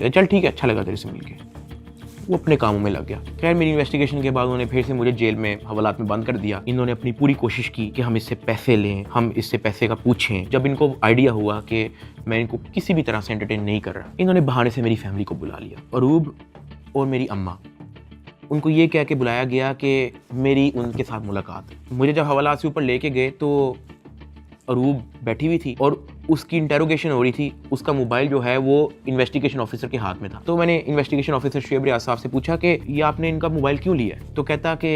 चल ठीक है, अच्छा लगा तेरे से मिलके। वो अपने कामों में लग गया। खैर मेरी इन्वेस्टिगेशन के बाद उन्होंने फिर से मुझे जेल में हवालात में बंद कर दिया। इन्होंने अपनी पूरी कोशिश की कि हम इससे पैसे लें, हम इससे पैसे का पूछें। जब इनको आइडिया हुआ कि मैं इनको किसी भी तरह से एंटरटेन नहीं कर रहा, इन्होंने बहाने से मेरी फैमिली को बुला लिया। अरूब और मेरी अम्मा, उनको ये कह के बुलाया गया कि मेरी उनके साथ मुलाकात है। मुझे जब हवालात से ऊपर लेके गए तो अरूब बैठी हुई थी और उसकी इंटेरोगेशन हो रही थी। उसका मोबाइल जो है वो इन्वेस्टिगेशन ऑफिसर के हाथ में था। तो मैंने इन्वेस्टिगेशन ऑफिसर शुएब रियाज साहब से पूछा कि ये आपने इनका मोबाइल क्यों लिया है? तो कहता कि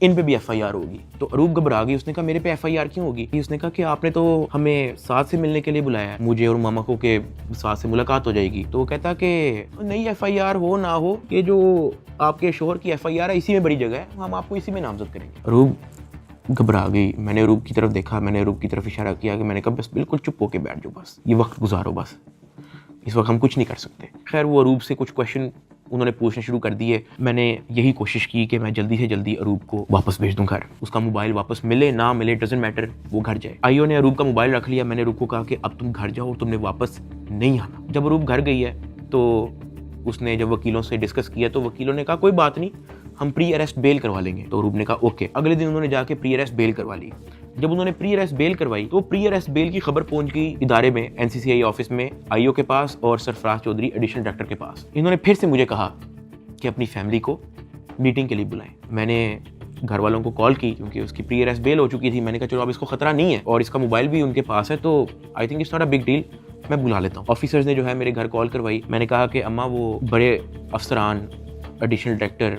इन पे भी FIR होगी। तो अरूब घबरा गई। उसने कहा मेरे पे FIR क्यों होगी? उसने कहा कि आपने तो हमें साथ से मिलने के लिए बुलाया है, मुझे और मामा को, के साथ से मुलाकात हो जाएगी। तो कहता कि नहीं, FIR हो ना हो, ये जो आपके शोहर की FIR है इसी में बड़ी जगह है, हम आपको इसी में नामजद करेंगे। अरूब घबरा गई। मैंने अरूब की तरफ देखा, मैंने अरूब की तरफ इशारा किया कि मैंने कहा बस बिल्कुल चुप होके बैठ जाओ, बस ये वक्त गुजारो, बस इस वक्त हम कुछ नहीं कर सकते। खैर वो अरूब से कुछ क्वेश्चन उन्होंने पूछने शुरू कर दिए। मैंने यही कोशिश की कि मैं जल्दी से जल्दी अरूब को वापस भेज दूं घर। उसका मोबाइल वापस मिले ना मिले डजंट मैटर, वो घर जाए। आईओ ने अरूब का मोबाइल रख लिया। मैंने अरूब को कहा कि अब तुम घर जाओ, तुमने वापस नहीं आना। जब अरूब घर गई है तो उसने जब वकीलों से डिस्कस किया तो वकीलों ने कहा कोई बात नहीं, हम प्री अरेस्ट बेल करवा लेंगे। तो अरूब ने कहा ओके। अगले दिन उन्होंने जाके प्री अरेस्ट बेल करवा ली। जब उन्होंने प्री अरेस्ट बेल करवाई तो प्री अरेस्ट बेल की खबर पहुंच गई इदारे में, NCCI ऑफिस में, आईओ के पास और सरफराज चौधरी एडिशनल डायरेक्टर के पास। इन्होंने फिर से मुझे कहा कि अपनी फैमिली को मीटिंग के लिए बुलाएं। मैंने घर वालों को कॉल की क्योंकि उसकी प्री अरेस्ट बेल हो चुकी थी। मैंने कहा चलो अब इसको खतरा नहीं है और इसका मोबाइल भी उनके पास है, तो I think it's not a big deal, मैं बुला लेता हूँ। ऑफिसर्स ने जो है मेरे घर कॉल करवाई। मैंने कहा कि अम्मा वो बड़े अफसरान, एडिशनल डायरेक्टर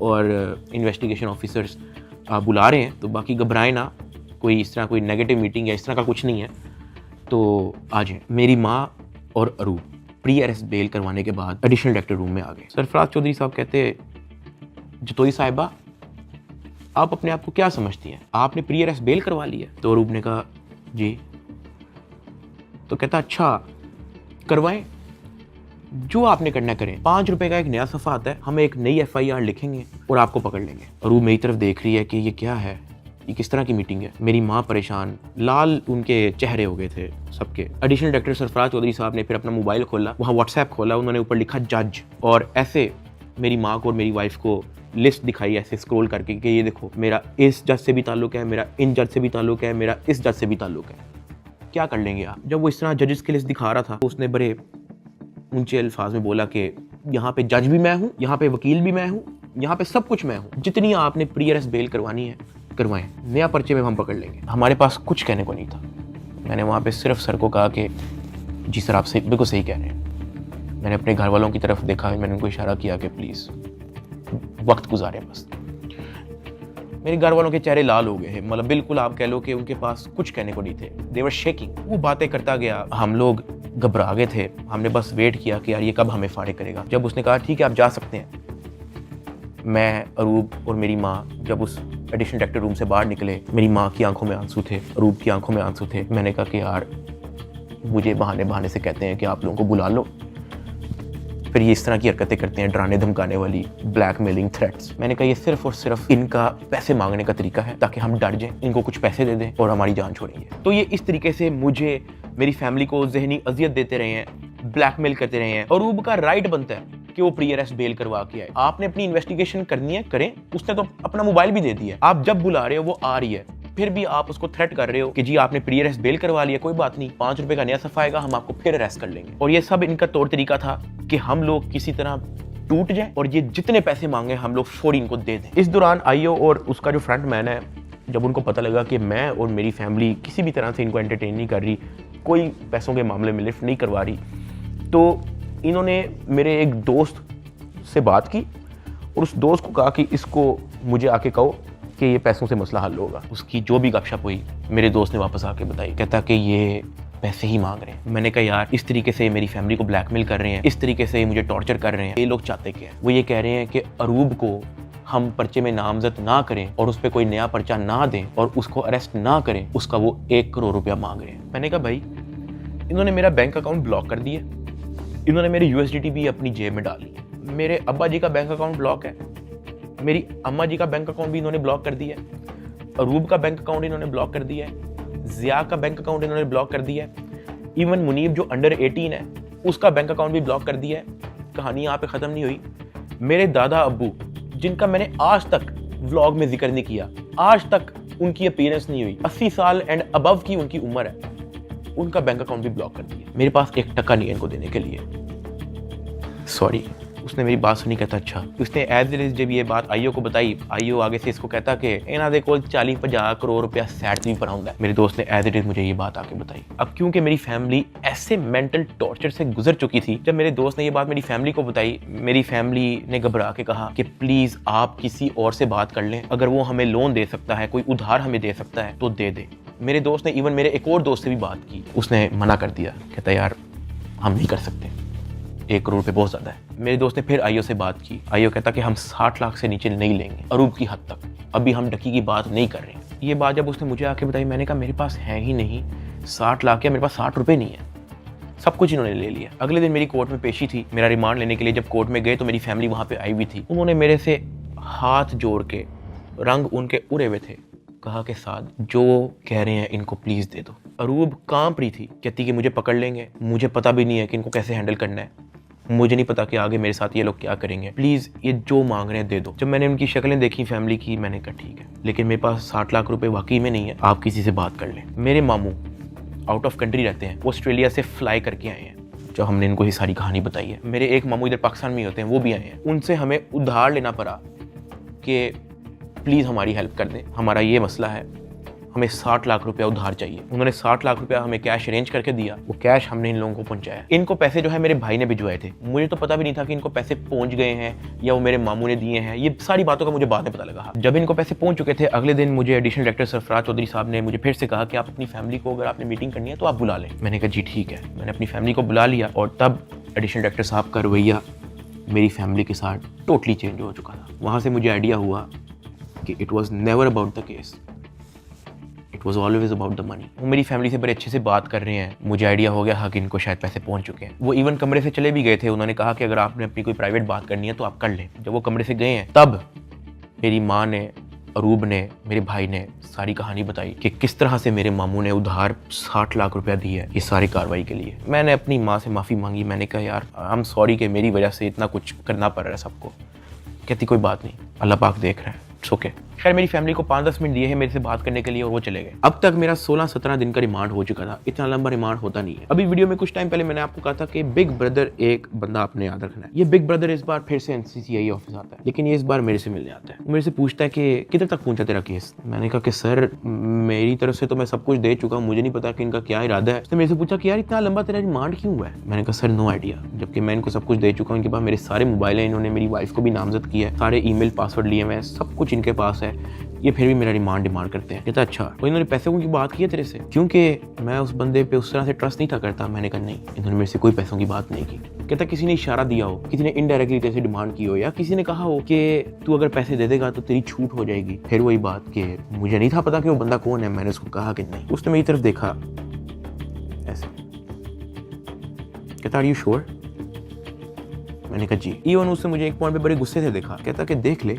और इन्वेस्टिगेशन ऑफिसर्स बुला रहे हैं, तो बाकी घबराएं ना, कोई इस तरह कोई नेगेटिव मीटिंग या इस तरह का कुछ नहीं है, तो आ जाएं। मेरी माँ और अरूब प्री अरेस्ट बेल करवाने के बाद एडिशनल डायरेक्टर रूम में आ गए। सरफराज चौधरी साहब कहते जतोई साहिबा, आप अपने आप को क्या समझती हैं, आपने प्री अरेस्ट बेल करवा ली है? तो अरूब ने कहा जी। तो कहता अच्छा करवाएं, जो आपने करना करें, 5 रुपए का एक नया सफ़ा आता है, हम एक नई FIR लिखेंगे और आपको पकड़ लेंगे। अरूब मेरी तरफ देख रही है कि ये क्या है, ये किस तरह की मीटिंग है। मेरी माँ परेशान, लाल उनके चेहरे हो गए थे सबके। एडिशनल डायरेक्टर सरफराज चौधरी साहब ने फिर अपना मोबाइल खोला, वहाँ WhatsApp खोला, उन्होंने ऊपर लिखा जज, और ऐसे मेरी माँ को और मेरी वाइफ को लिस्ट दिखाई ऐसे स्क्रॉल करके कि ये देखो मेरा इस जज से भी ताल्लुक है, मेरा इन जज से भी ताल्लुक है, मेरा इस जज से भी ताल्लुक है, क्या कर लेंगे आप? जब वो इस तरह जजेस की लिस्ट दिखा रहा था तो उसने बड़े ऊंचे अल्फाज में बोला कि यहाँ पे जज भी मैं हूँ, यहाँ पे वकील भी मैं हूँ, यहाँ पे सब कुछ मैं हूँ, जितनी आपने प्री अरेस्ट बेल करवानी है करवाएं, नया पर्चे में हम पकड़ लेंगे। हमारे पास कुछ कहने को नहीं था। मैंने वहाँ पे सिर्फ सर को कहा कि जी सर आप सही, बिल्कुल सही कह रहे हैं। मैंने अपने घर वालों की तरफ देखा, मैंने उनको इशारा किया कि प्लीज़ वक्त गुजारें बस। मेरे घर वालों के चेहरे लाल हो गए हैं, मतलब बिल्कुल आप कह लो कि उनके पास कुछ कहने को नहीं थे। दे वर शेकिंग। वो बातें करता गया, हम लोग घबरा गए थे। हमने बस वेट किया कि यार ये कब हमें फाड़े करेगा। जब उसने कहा ठीक है आप जा सकते हैं, मैं, अरूब और मेरी माँ जब उस एडिशनल डायरेक्टर रूम से बाहर निकले, मेरी माँ की आंखों में आंसू थे, अरूब की आंखों में आंसू थे। मैंने कहा कि यार मुझे बहाने से कहते हैं कि आप लोगों को बुला लो, फिर ये इस तरह की हरकतें करते हैं, डराने धमकाने वाली, ब्लैकमेलिंग, थ्रेट्स। मैंने कहा ये सिर्फ और सिर्फ इनका पैसे मांगने का तरीका है ताकि हम डर जाएं, इनको कुछ पैसे दे दें और हमारी जान छोड़ेंगे। तो ये इस तरीके से मुझे, मेरी फैमिली को ज़हनी अजियत देते रहे हैं, ब्लैकमेल करते रहे हैं। अरूब का राइट बनता है कि वो प्री अरेस्ट बेल करवा के आए। आपने अपनी इन्वेस्टिगेशन करनी है, करें। उसने तो अपना मोबाइल भी दे दिया, आप जब बुला रहे हो वो आ रही है, फिर भी आप उसको थ्रेट कर रहे हो कि जी आपने प्री अरेस्ट बेल करवा लिया, कोई बात नहीं, 5 रुपए का नया सफ़ा आएगा, हम आपको फिर अरेस्ट कर लेंगे। और ये सब इनका तौर तरीका था कि हम लोग किसी तरह टूट जाए और ये जितने पैसे मांगे हम लोग फौरी इनको दे दें। इस दौरान आईओ और उसका जो फ्रंट मैन है, जब उनको पता लगा कि मैं और मेरी फैमिली किसी भी तरह से इनको एंटरटेन नहीं कर रही, कोई पैसों के मामले में लिफ्ट नहीं करवा रही, तो इन्होंने मेरे एक दोस्त से बात की और उस दोस्त को कहा कि इसको मुझे आके कहो कि ये पैसों से मसला हल होगा। उसकी जो भी गपशप हुई मेरे दोस्त ने वापस आके बताई, कहता कि ये पैसे ही मांग रहे हैं। मैंने कहा यार इस तरीके से मेरी फैमिली को ब्लैकमेल कर रहे हैं, इस तरीके से मुझे टॉर्चर कर रहे हैं, ये लोग चाहते क्या है? वो ये कह रहे हैं कि अरूब को हम पर्चे में नामजद ना करें और उस पर कोई नया पर्चा ना दें और उसको अरेस्ट ना करें, उसका वो 1 करोड़ रुपया मांग रहे हैं। मैंने कहा भाई इन्होंने मेरा बैंक अकाउंट ब्लॉक कर दिया, इन्होंने मेरी USDT भी अपनी जेब में डाली, मेरे अब्बा जी का बैंक अकाउंट ब्लॉक है, मेरी अम्मा जी का बैंक अकाउंट भी इन्होंने ब्लॉक कर दिया है, अरूब का बैंक अकाउंट इन्होंने ब्लॉक कर दिया है, जिया का बैंक अकाउंट इन्होंने ब्लॉक कर दिया है, इवन मुनीब जो अंडर 18 है उसका बैंक अकाउंट भी ब्लॉक कर दिया है। कहानी यहाँ पे ख़त्म नहीं हुई। मेरे दादा अब्बू जिनका मैंने आज तक व्लॉग में जिक्र नहीं किया, आज तक उनकी अपीयरेंस नहीं हुई, 80 साल एंड अबव की उनकी उम्र है, उनका बैंक अकाउंट भी ब्लॉक कर दिया। मेरे पास 1 टका नहीं है इनको देने के लिए। सॉरी। उसने मेरी बात सुनी, कहता अच्छा। उसने एज इट इज जब ये बात आईओ को बताई, आईओ आगे से इसको कहता कि इन्हों दे कोल 40-50 करोड़ रुपया सैट नहीं पड़ा होंगे। मेरे दोस्त ने एज इट इज मुझे ये बात आके बताई। अब क्योंकि मेरी फैमिली ऐसे मेंटल टॉर्चर से गुजर चुकी थी, जब मेरे दोस्त ने ये बात मेरी फैमिली को बताई, मेरी फैमिली ने घबरा के कहा कि प्लीज आप किसी और से बात कर लें, अगर वो हमें लोन दे सकता है, कोई उधार हमें दे सकता है तो दे दे। मेरे दोस्त ने इवन मेरे एक और दोस्त से भी बात की, उसने मना कर दिया, कहता यार हम नहीं कर सकते, 1 करोड़ रुपए बहुत ज़्यादा है। मेरे दोस्त ने फिर आईओ से बात की, आईओ कहता कि हम 60 लाख से नीचे नहीं लेंगे, अरूब की हद तक, अभी हम डकी की बात नहीं कर रहे हैं। ये बात जब उसने मुझे आके बताई, मैंने कहा मेरे पास है ही नहीं 60 लाख, या मेरे पास 60 रुपये नहीं है, सब कुछ इन्होंने ले लिया। अगले दिन मेरी कोर्ट में पेशी थी, मेरा रिमांड लेने के लिए जब कोर्ट में गए तो मेरी फैमिली वहाँ पे आई हुई थी। उन्होंने मेरे से हाथ जोड़ के, रंग उनके उड़े हुए थे, कहा कि साद जो कह रहे हैं इनको प्लीज़ दे दो। अरूब कांप रही थी, कहती कि मुझे पकड़ लेंगे, मुझे पता भी नहीं है कि इनको कैसे हैंडल करना है, मुझे नहीं पता कि आगे मेरे साथ ये लोग क्या करेंगे, प्लीज़ ये जो मांग रहे हैं दे दो। जब मैंने उनकी शक्लें देखी फैमिली की, मैंने कहा ठीक है, लेकिन मेरे पास 60 लाख रुपए वाकई में नहीं है, आप किसी से बात कर लें। मेरे मामू आउट ऑफ कंट्री रहते हैं, वो ऑस्ट्रेलिया से फ्लाई करके आए हैं, जो हमने इनको ये सारी कहानी बताई है। मेरे एक मामू इधर पाकिस्तान में होते हैं, वो भी आए हैं, उनसे हमें उधार लेना पड़ा कि प्लीज़ हमारी हेल्प कर दें, हमारा ये मसला है, हमें 60 लाख रुपया उधार चाहिए। उन्होंने 60 लाख रुपया हमें कैश अरेंज करके दिया, वो कैश हमने इन लोगों को पहुंचाया। इनको पैसे जो है मेरे भाई ने भिजवाए थे, मुझे तो पता भी नहीं था कि इनको पैसे पहुंच गए हैं या वो मेरे मामू ने दिए हैं, ये सारी बातों का मुझे बाद में पता लगा। जब इनको पैसे पहुंच चुके थे, अगले दिन मुझे एडिशनल डायरेक्टर सरफराज चौधरी साहब ने मुझे फिर से कहा कि आप अपनी फैमिली को, अगर आपने मीटिंग करनी है तो आप बुला लें। मैंने कहा जी ठीक है, मैंने अपनी फैमिली को बुला लिया, और तब एडिशनल डायरेक्टर साहब का रवैया मेरी फैमिली के साथ टोटली चेंज हो चुका था। वहाँ से मुझे आइडिया हुआ कि it was never about the case, it was always about the money. वो मेरी फैमिली से बड़े अच्छे से बात कर रहे हैं, मुझे आइडिया हो गया हाँ कि इनको शायद पैसे पहुंच चुके हैं। वो इवन कमरे से चले भी गए थे, उन्होंने कहा कि अगर आपने अपनी कोई प्राइवेट बात करनी है तो आप कर लें। जब वो कमरे से गए हैं, तब मेरी माँ ने, अरूब ने, मेरे भाई ने सारी कहानी बताई कि किस तरह से मेरे मामू ने उधार 60 लाख रुपया दी है इस सारी कार्रवाई के लिए। मैंने अपनी माँ से माफ़ी मांगी, मैंने कहा यार आई एम सॉरी कि मेरी वजह से इतना कुछ करना पड़ रहा है सबको। कहती कोई बात नहीं, अल्लाह पाक देख रहा है, इट्स ओके। खैर मेरी फैमिली को 5-10 मिनट दिए हैं मेरे से बात करने के लिए और वो चले गए। अब तक मेरा 16-17 दिन का रिमांड हो चुका था, इतना लंबा रिमांड होता नहीं है। अभी वीडियो में कुछ टाइम पहले मैंने आपको कहा था कि बिग ब्रदर एक बंदा आपने याद रखना है। ये बिग ब्रदर इस बार फिर से एनसीसीआई ऑफिस आता है, लेकिन ये इस बार मेरे से मिलने आता है। मेरे से पूछता है कि किधर तक पहुंचा तेरा केस। मैंने कहा कि सर मेरी तरफ से तो मैं सब कुछ दे चुका हूँ, मुझे नहीं पता कि इनका क्या इरादा है। उसने मेरे से पूछा कि यार इतना लंबा तेरा रिमांड क्यों हुआ है। मैंने कहा सर नो आइडिया, जबकि मैं इनको सब कुछ दे चुका हूँ। इनके पास मेरे सारे मोबाइल हैं, इन्होंने मेरी वाइफ को भी नामजद किया है, सारे ईमेल पासवर्ड लिए हुए हैं, सब कुछ इनके पास है, ये फिर भी मेरा रिमांड डिमांड करते हैं। कहता अच्छा तो इन्होंने पैसों की बात की है तेरे से, क्योंकि मैं उस बंदे पे उस तरह से ट्रस्ट नहीं था करता। मैंने कहा नहीं, इन्होंने मेरे से कोई पैसों की बात नहीं की। कहता किसी ने इशारा दिया हो, किसी ने इनडायरेक्टली तेरे से डिमांड की हो, या किसी ने कहा हो कि तू अगर पैसे दे देगा तो तेरी छूट हो जाएगी। फिर वही बात कि मुझे नहीं था पता कि वो बंदा कौन है। मैंने उसको कहा कि नहीं। उसने मेरी तरफ देखा ऐसे, कहता आर यू श्योर। मैंने कहा जी। इवन उससे मुझे एक पॉइंट पे बड़े गुस्से से देखा, कहता कि देख ले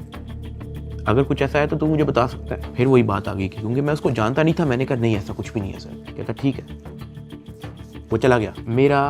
अगर कुछ ऐसा है तो तू मुझे बता सकता है। फिर वही बात आ गई क्योंकि मैं उसको जानता नहीं था। मैंने कहा नहीं ऐसा कुछ भी नहीं है सर। कहता ठीक है, वो चला गया। मेरा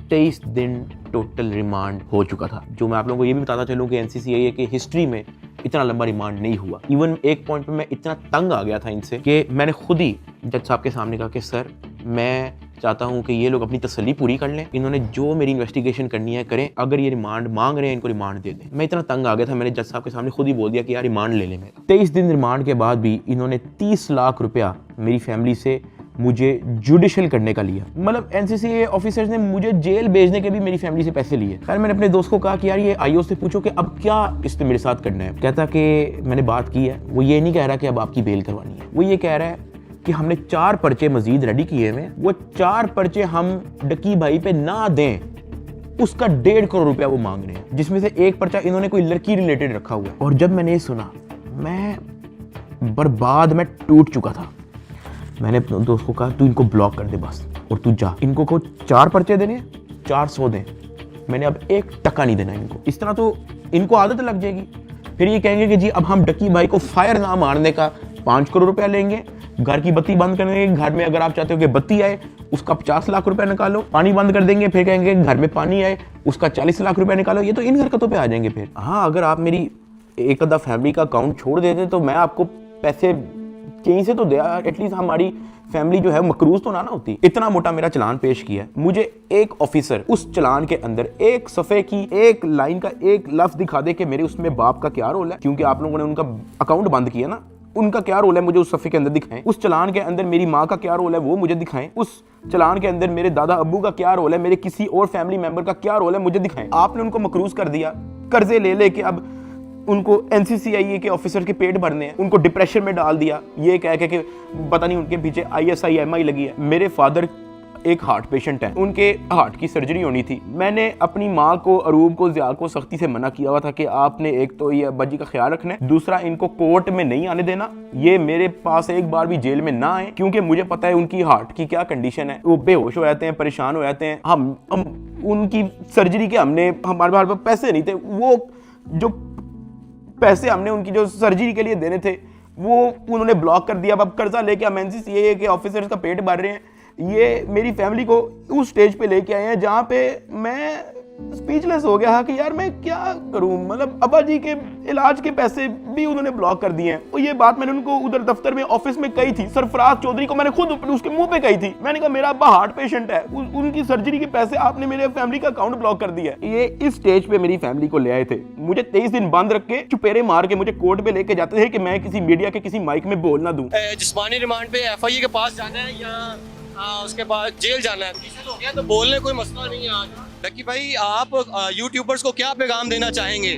23 दिन टोटल रिमांड हो चुका था। जो मैं आप लोगों को ये भी बताता चलूँ कि एनसीसीआई की हिस्ट्री में इतना लंबा रिमांड नहीं हुआ। इवन एक पॉइंट पे मैं इतना तंग आ गया था इनसे कि मैंने खुद ही जज साहब के सामने कहा कि सर मैं चाहता हूं कि ये लोग अपनी तसल्ली पूरी कर लें, इन्होंने जो मेरी इन्वेस्टिगेशन करनी है करें, अगर ये रिमांड मांग रहे हैं इनको रिमांड दे दें। मैं इतना तंग आ गया था, मैंने जज साहब के सामने खुद ही बोल दिया कि यार रिमांड ले लें मेरा। 23 दिन रिमांड के बाद भी इन्होंने 30 लाख रुपया मेरी फैमिली से मुझे जुडिशियल करने का लिया। मतलब एनसीसीए ऑफिसर्स ने मुझे जेल भेजने के भी मेरी फैमिली से पैसे लिए। खैर मैंने अपने दोस्त को कहा कि यार ये आईओ से पूछो कि अब क्या इसने मेरे साथ करना है। कहता कि मैंने बात की है। वो ये नहीं कह रहा कि अब आपकी बेल करवानी है, वो ये कह रहा है कि हमने 4 पर्चे मजीद रेडी किए हैं, वो 4 पर्चे हम डकी भाई पे ना दें, उसका 1.5 करोड़ रुपया वो मांग रहे हैं, जिसमें से एक पर्चा इन्होंने कोई लड़की रिलेटेड रखा हुआ है। और जब मैंने ये सुना मैं बर्बाद, मैं टूट चुका था। मैंने अपने दोस्त को कहा तू इनको ब्लॉक कर दे बस, और तू जा, इनको को 4 पर्चे देने, 400 दें, मैंने अब 1 टका नहीं देना इनको। इस तरह तो इनको आदत लग जाएगी। फिर ये कहेंगे कि जी अब हम डकी भाई को फायर ना मारने का 5 करोड़ रुपया लेंगे, घर की बत्ती बंद कर देंगे, घर में अगर आप चाहते हो कि बत्ती आए उसका 50 लाख रुपया निकालो, पानी बंद कर देंगे, फिर कहेंगे घर में पानी आए उसका 40 लाख रुपया निकालो। ये तो इन हरकतों पे आ जाएंगे फिर। हाँ, अगर आप मेरी एक आधा फैमिली का अकाउंट छोड़ देते तो मैं आपको पैसे कहीं से तो दे, एटलीस्ट हमारी फैमिली जो है मकरूज तो ना होती। इतना मोटा मेरा चलान पेश किया है, मुझे एक ऑफिसर उस चलान के अंदर एक सफ़े की एक लाइन का एक लफ्ज दिखा दे कि मेरे उसमें बाप का क्या रोल है, क्योंकि आप लोगों ने उनका अकाउंट बंद किया ना, उनका क्या रोल है मुझे उस सफ़े के अंदर दिखाएं। उस चलान के अंदर मेरी माँ का क्या रोल है वो मुझे दिखाएं। उस चलान के अंदर मेरे दादा अब्बू का क्या रोल है, मेरे किसी और फैमिली मेंबर का क्या रोल है मुझे दिखाएं। आपने उनको मकरूज कर दिया, कर्जे ले लेके अब उनको NCCIA के ऑफिसर के पेट भरने हैं, उनको डिप्रेशन में डाल दिया, ये कह के कि पता नहीं उनके पीछे ISI-MI लगी है। मेरे फादर एक हार्ट पेशेंट हैं, उनके हार्ट की सर्जरी होनी थी। मैंने अपनी माँ को, अरूब को, ज़िया को सख्ती से मना किया हुआ था कि आपने एक तो ये अब्बा जी का ख्याल रखना है, दूसरा इनको कोर्ट में नहीं आने देना, ये मेरे पास एक बार भी जेल में ना आए, क्योंकि मुझे पता है उनकी हार्ट की क्या कंडीशन है। वो बेहोश हो जाते हैं, परेशान हो जाते हैं। हम उनकी सर्जरी के हमारे पास पैसे नहीं थे, वो जो पैसे हमने उनकी जो सर्जरी के लिए देने थे वो उन्होंने ब्लॉक कर दिया। अब कर्जा लेके हम NCCIA के ऑफिसर्स का पेट भर रहे हैं। ये मेरी फैमिली को उस स्टेज पे लेके आए हैं जहाँ पे मैं स्पीचलेस हो गया कि यार मैं क्या करूं। मतलब अब्बा जी के इलाज के पैसे भी उन्होंने ब्लॉक कर दिए हैं। और ये बात मैंने उनको उधर दफ्तर में ऑफिस में कही थी, सरफराज चौधरी को मैंने खुद उसके मुंह पे कही थी। मैंने कहा मेरा अब्बा हार्ट पेशेंट है, उनकी सर्जरी के पैसे आपने मेरे फैमिली का अकाउंट ब्लॉक कर दिया है। ये इस स्टेज पे मेरी फैमिली को ले आए थे, मुझे 23 दिन बंद रख के चुपेरे मार के मुझे कोर्ट पे लेके जाते थे कि मैं किसी मीडिया के किसी माइक में बोल ना दूं। जिस्मानी रिमांड पे FIA के पास जाना है या उसके बाद जेल जाना है, तो हो गया, तो बोलने कोई मसला नहीं है। आज डकी भाई आप यूट्यूबर्स को क्या पैगाम देना चाहेंगे?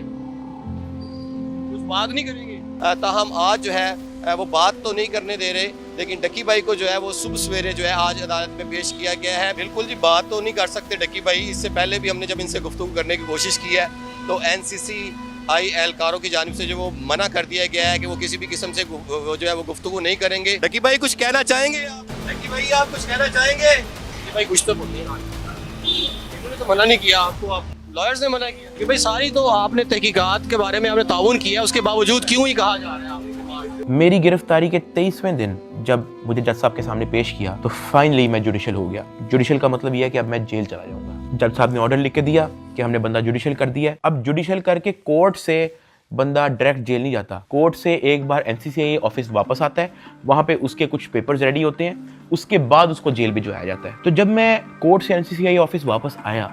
कुछ बात नहीं करेंगे? ताहम आज जो है वो बात तो नहीं करने दे रहे, लेकिन डकी भाई को जो है वो सुबह सवेरे जो है आज अदालत में पेश किया गया है। बिल्कुल जी बात तो नहीं कर सकते डकी भाई। इससे पहले भी हमने जब इनसे गुफ्तगू करने की कोशिश की है तो NCCI एहलकारों की जानिब से जो वो मना कर दिया गया है कि वो किसी भी किस्म से जो है वो गुफ्तगू नहीं करेंगे। डकी भाई कुछ कहना चाहेंगे आप? डकी भाई आप कुछ कहना चाहेंगे? डकी भाई कुछ तो बोलिए। इन्होंने तो मना नहीं किया आपको, आप लॉयर्स ने मना किया कि भाई सारी तो आपने तहकीकात के बारे में आपने ताउन किया, उसके बावजूद क्यों ही कहा जा रहा है आपके? मेरी गिरफ्तारी के 23वें दिन जब मुझे जज साहब के सामने पेश किया तो फाइनली मैं जुडिशल हो गया। जुडिशल का मतलब यह है कि अब मैं जेल चला जाऊंगा। जज साहब ने ऑर्डर लिख के दिया कि हमने बंदा जुडिशल कर दिया है। अब जुडिशल करके कोर्ट से बंदा डायरेक्ट जेल नहीं जाता, कोर्ट से एक बार NCCIA ऑफिस वापस आता है, वहाँ पे उसके कुछ पेपर्स रेडी होते हैं, उसके बाद उसको जेल भिजवाया जाता है। तो जब मैं कोर्ट से NCCIA ऑफिस वापस आया,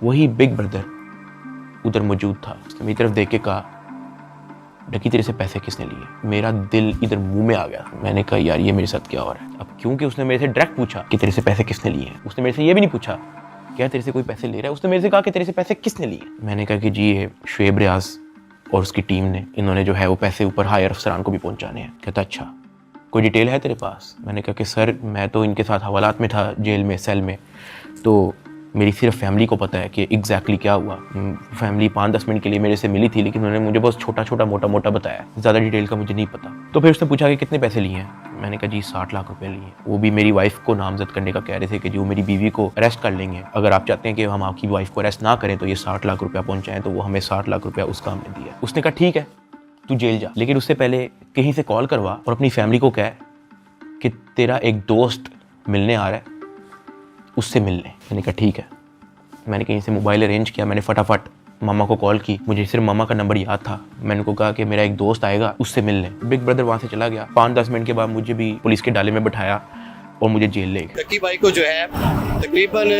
वही बिग ब्रदर उधर मौजूद था। उसने मेरी तरफ देख के कहा, डकी तेरे से पैसे किसने लिए? मेरा दिल इधर मुंह में आ गया। मैंने कहा यार ये मेरे साथ क्या हो रहा है। अब क्योंकि उसने मेरे से डायरेक्ट पूछा कि तेरे से पैसे किसने लिए हैं, उसने मेरे से ये भी नहीं पूछा क्या तेरे से कोई पैसे ले रहा है, उसने मेरे से कहा कि तेरे से पैसे किसने लिए। मैंने कहा कि जी ये शुएब रियाज और उसकी टीम ने, इन्होंने जो है वो पैसे ऊपर हायर अफसरान को भी पहुंचाने हैं। कहता अच्छा कोई डिटेल है तेरे पास? मैंने कहा कि सर मैं तो इनके साथ हवालात में था जेल में, सेल में, तो मेरी सिर्फ फैमिली को पता है कि एग्जैक्टली क्या हुआ। फैमिली 5-10 मिनट के लिए मेरे से मिली थी, लेकिन उन्होंने मुझे बहुत छोटा छोटा मोटा मोटा बताया, ज़्यादा डिटेल का मुझे नहीं पता। तो फिर उसने पूछा कि कितने पैसे लिए हैं? मैंने कहा जी 60 लाख रुपए लिए। वो भी मेरी वाइफ को नामजद करने का कह रहे थे कि जी वो मेरी बीवी को अरेस्ट कर लेंगे, अगर आप चाहते हैं कि हम आपकी वाइफ को अरेस्ट ना करें तो ये 60 लाख रुपया पहुँचाएँ। तो वो हमें 60 लाख रुपया उसका हमने दिया। उसने कहा ठीक है तू जेल जा, लेकिन उससे पहले कहीं से कॉल करवा और अपनी फैमिली को कह कि तेरा एक दोस्त मिलने आ रहा है, उससे मिलने। मैंने कहा ठीक है। मैंने कहीं से मोबाइल अरेंज किया, मैंने फटाफट मामा को कॉल की, मुझे सिर्फ मामा का नंबर याद था। मैंने उनको कहा कि मेरा एक दोस्त आएगा, उससे मिलने। बिग ब्रदर वहाँ से चला गया। 5-10 मिनट के बाद मुझे भी पुलिस के डाले में बिठाया और मुझे जेल ले गए। डकी भाई को जो है तकरीबन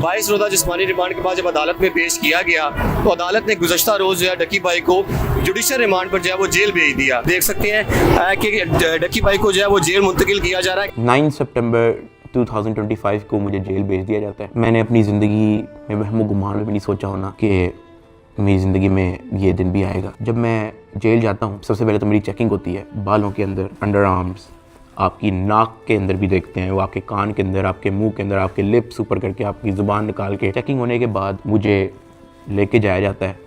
22 रोज़ा जिस्मानी रिमांड के बाद जब अदालत में पेश किया गया तो अदालत ने गुज़श्ता रोज़ जो है डकी भाई को जुडिशल रिमांड पर जो है वो जेल भेज दिया। देख सकते हैं कि डकी भाई को जो है वो जेल मुंतकिल किया जा रहा है। 9 सितंबर 2025 को मुझे जेल भेज दिया जाता है। मैंने अपनी ज़िंदगी में वहमो गुमान में भी नहीं सोचा होना कि मेरी ज़िंदगी में ये दिन भी आएगा। जब मैं जेल जाता हूँ सबसे पहले तो मेरी चेकिंग होती है, बालों के अंदर, अंडर आर्म्स, आपकी नाक के अंदर भी देखते हैं, वो आपके कान के अंदर, आपके मुंह के अंदर, आपके लिप्स ऊपर करके आपकी ज़ुबान निकाल के। चेकिंग होने के बाद मुझे लेके जाया जाता है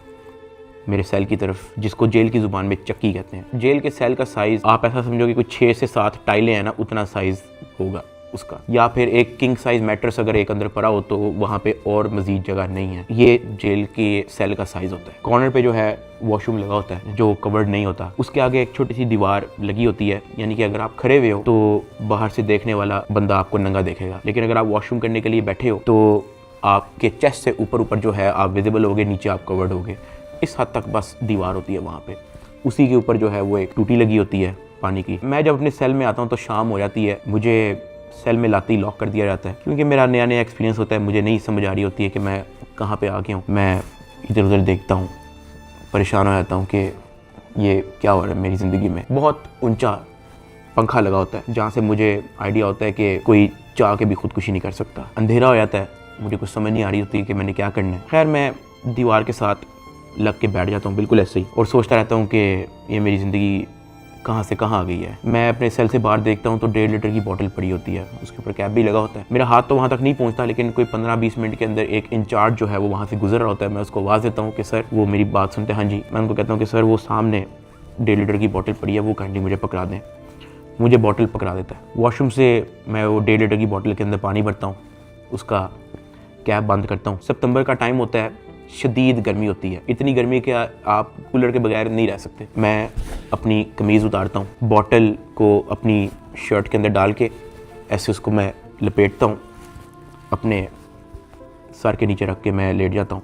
मेरे सेल की तरफ, जिसको जेल की ज़ुबान में चक्की कहते हैं। जेल के सेल का साइज़ आप ऐसा समझो कि कुछ 6 से 7 टाइलें हैं ना, उतना साइज़ होगा। उसका, या फिर एक किंग साइज मैट्रेस अगर एक अंदर पड़ा हो तो वहाँ पे और मजीद जगह नहीं है। ये जेल के सेल का साइज होता है। कॉर्नर पे जो है वॉशरूम लगा होता है जो कवर्ड नहीं होता, उसके आगे एक छोटी सी दीवार लगी होती है, यानी कि अगर आप खड़े हुए हो तो बाहर से देखने वाला बंदा आपको नंगा देखेगा, लेकिन अगर आप वॉशरूम करने के लिए बैठे हो तो आपके चेस्ट से ऊपर जो है आप विजिबल होगे, नीचे आप कवर्ड होगे। इस हद तक बस दीवार होती है वहाँ पे। उसी के ऊपर जो है वो एक टूटी लगी होती है पानी की। मैं जब अपने सेल में आता हूँ तो शाम हो जाती है, मुझे सेल में लाते ही लॉक कर दिया जाता है, क्योंकि मेरा नया नया एक्सपीरियंस होता है, मुझे नहीं समझ आ रही होती है कि मैं कहाँ पे आ गया हूँ। मैं इधर उधर देखता हूँ, परेशान हो जाता हूँ कि ये क्या हो रहा है मेरी ज़िंदगी में। बहुत ऊंचा पंखा लगा होता है जहाँ से मुझे आइडिया होता है कि कोई चाह के भी खुदकुशी नहीं कर सकता। अंधेरा हो जाता है, मुझे कुछ समझ नहीं आ रही होती कि मैंने क्या करना है। खैर मैं दीवार के साथ लग के बैठ जाता हूँ बिल्कुल ऐसे ही, और सोचता रहता हूँ कि ये मेरी ज़िंदगी कहाँ से कहाँ आ गई है। मैं अपने सेल से बाहर देखता हूँ तो 1.5 लीटर की बोतल पड़ी होती है, उसके ऊपर कैप भी लगा होता है। मेरा हाथ तो वहाँ तक नहीं पहुँचता, लेकिन कोई 15-20 मिनट के अंदर एक इंचार्ज जो है वो वहाँ से गुजर रहा होता है। मैं उसको आवाज़ देता हूँ कि सर, वो मेरी बात सुनते हैं, हाँ जी। मैं उनको कहता हूँ कि सर वो सामने 1.5 लीटर की बोतल पड़ी है, वो काइंडली मुझे पकड़ा दें। मुझे बोतल पकड़ा देता है। वॉशरूम से मैं वो 1.5 लीटर की बोतल के अंदर पानी भरता हूँ, उसका कैप बंद करता हूँ। सितंबर का टाइम होता है, शदीद गर्मी होती है, इतनी गर्मी कि आप कूलर के बगैर नहीं रह सकते। मैं अपनी कमीज़ उतारता हूँ, बॉटल को अपनी शर्ट के अंदर डाल के ऐसे उसको मैं लपेटता हूँ, अपने सर के नीचे रख के मैं लेट जाता हूँ।